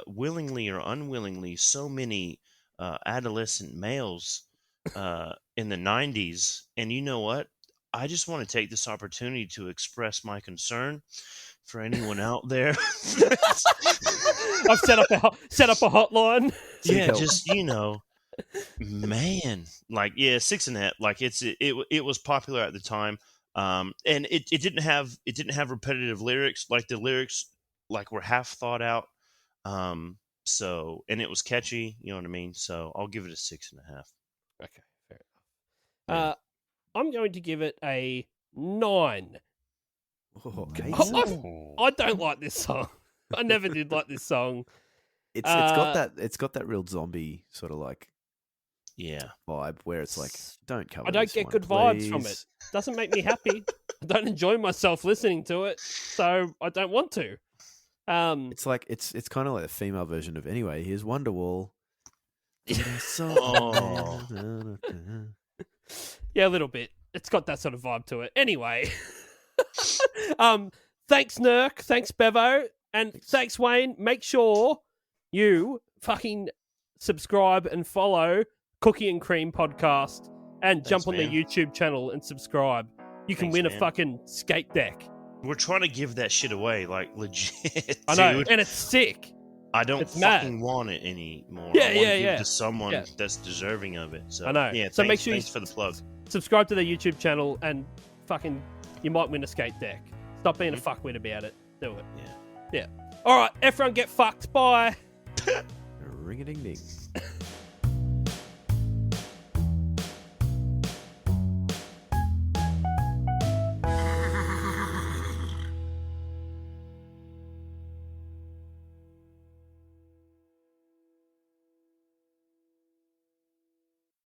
D: willingly or unwillingly, so many adolescent males in the 90s. And you know what? I just want to take this opportunity to express my concern for anyone out there.
B: I've set up a hotline.
D: Yeah,
A: help.
D: just man, like 6.5. Like it was popular at the time, and it didn't have repetitive lyrics. Like the lyrics like were half thought out. So and it was catchy. You know what I mean? So I'll give it a 6.5.
B: Okay, fair enough. I'm going to give it a 9.
A: Oh,
B: I don't like this song. I never did like this song.
A: it's got that real zombie sort of like
D: Yeah.
A: vibe where it's like, don't cover.
B: I don't
A: this
B: get
A: one,
B: good vibes from it.
A: please.
B: Doesn't make me happy. I don't enjoy myself listening to it, so I don't want to.
A: It's like it's kind of like a female version of Anyway. Here's Wonderwall.
D: Oh.
B: Yeah, a little bit. It's got that sort of vibe to it. Anyway, thanks Nurk, thanks Bevo, and thanks Wayne. Make sure you fucking subscribe and follow Cookie and Cream Podcast and jump on
D: man.
B: their YouTube channel and subscribe. You can
D: Thanks,
B: win a
D: man.
B: fucking skate deck.
D: We're trying to give that shit away, like legit.
B: I know,
D: dude.
B: and it's sick.
D: I don't
B: it's mad.
D: fucking want it anymore.
B: Yeah,
D: I want to
B: yeah,
D: give
B: yeah.
D: it to someone
B: Yeah.
D: that's deserving of it. So
B: I know.
D: Yeah,
B: So
D: thanks,
B: make sure
D: thanks for the plug.
B: Subscribe to their YouTube channel and fucking you might win a skate deck. Stop being a
D: Mm-hmm.
B: fuckwit about it. Do it.
D: Yeah.
B: All right, everyone get fucked. Bye.
A: Ring a ding ding.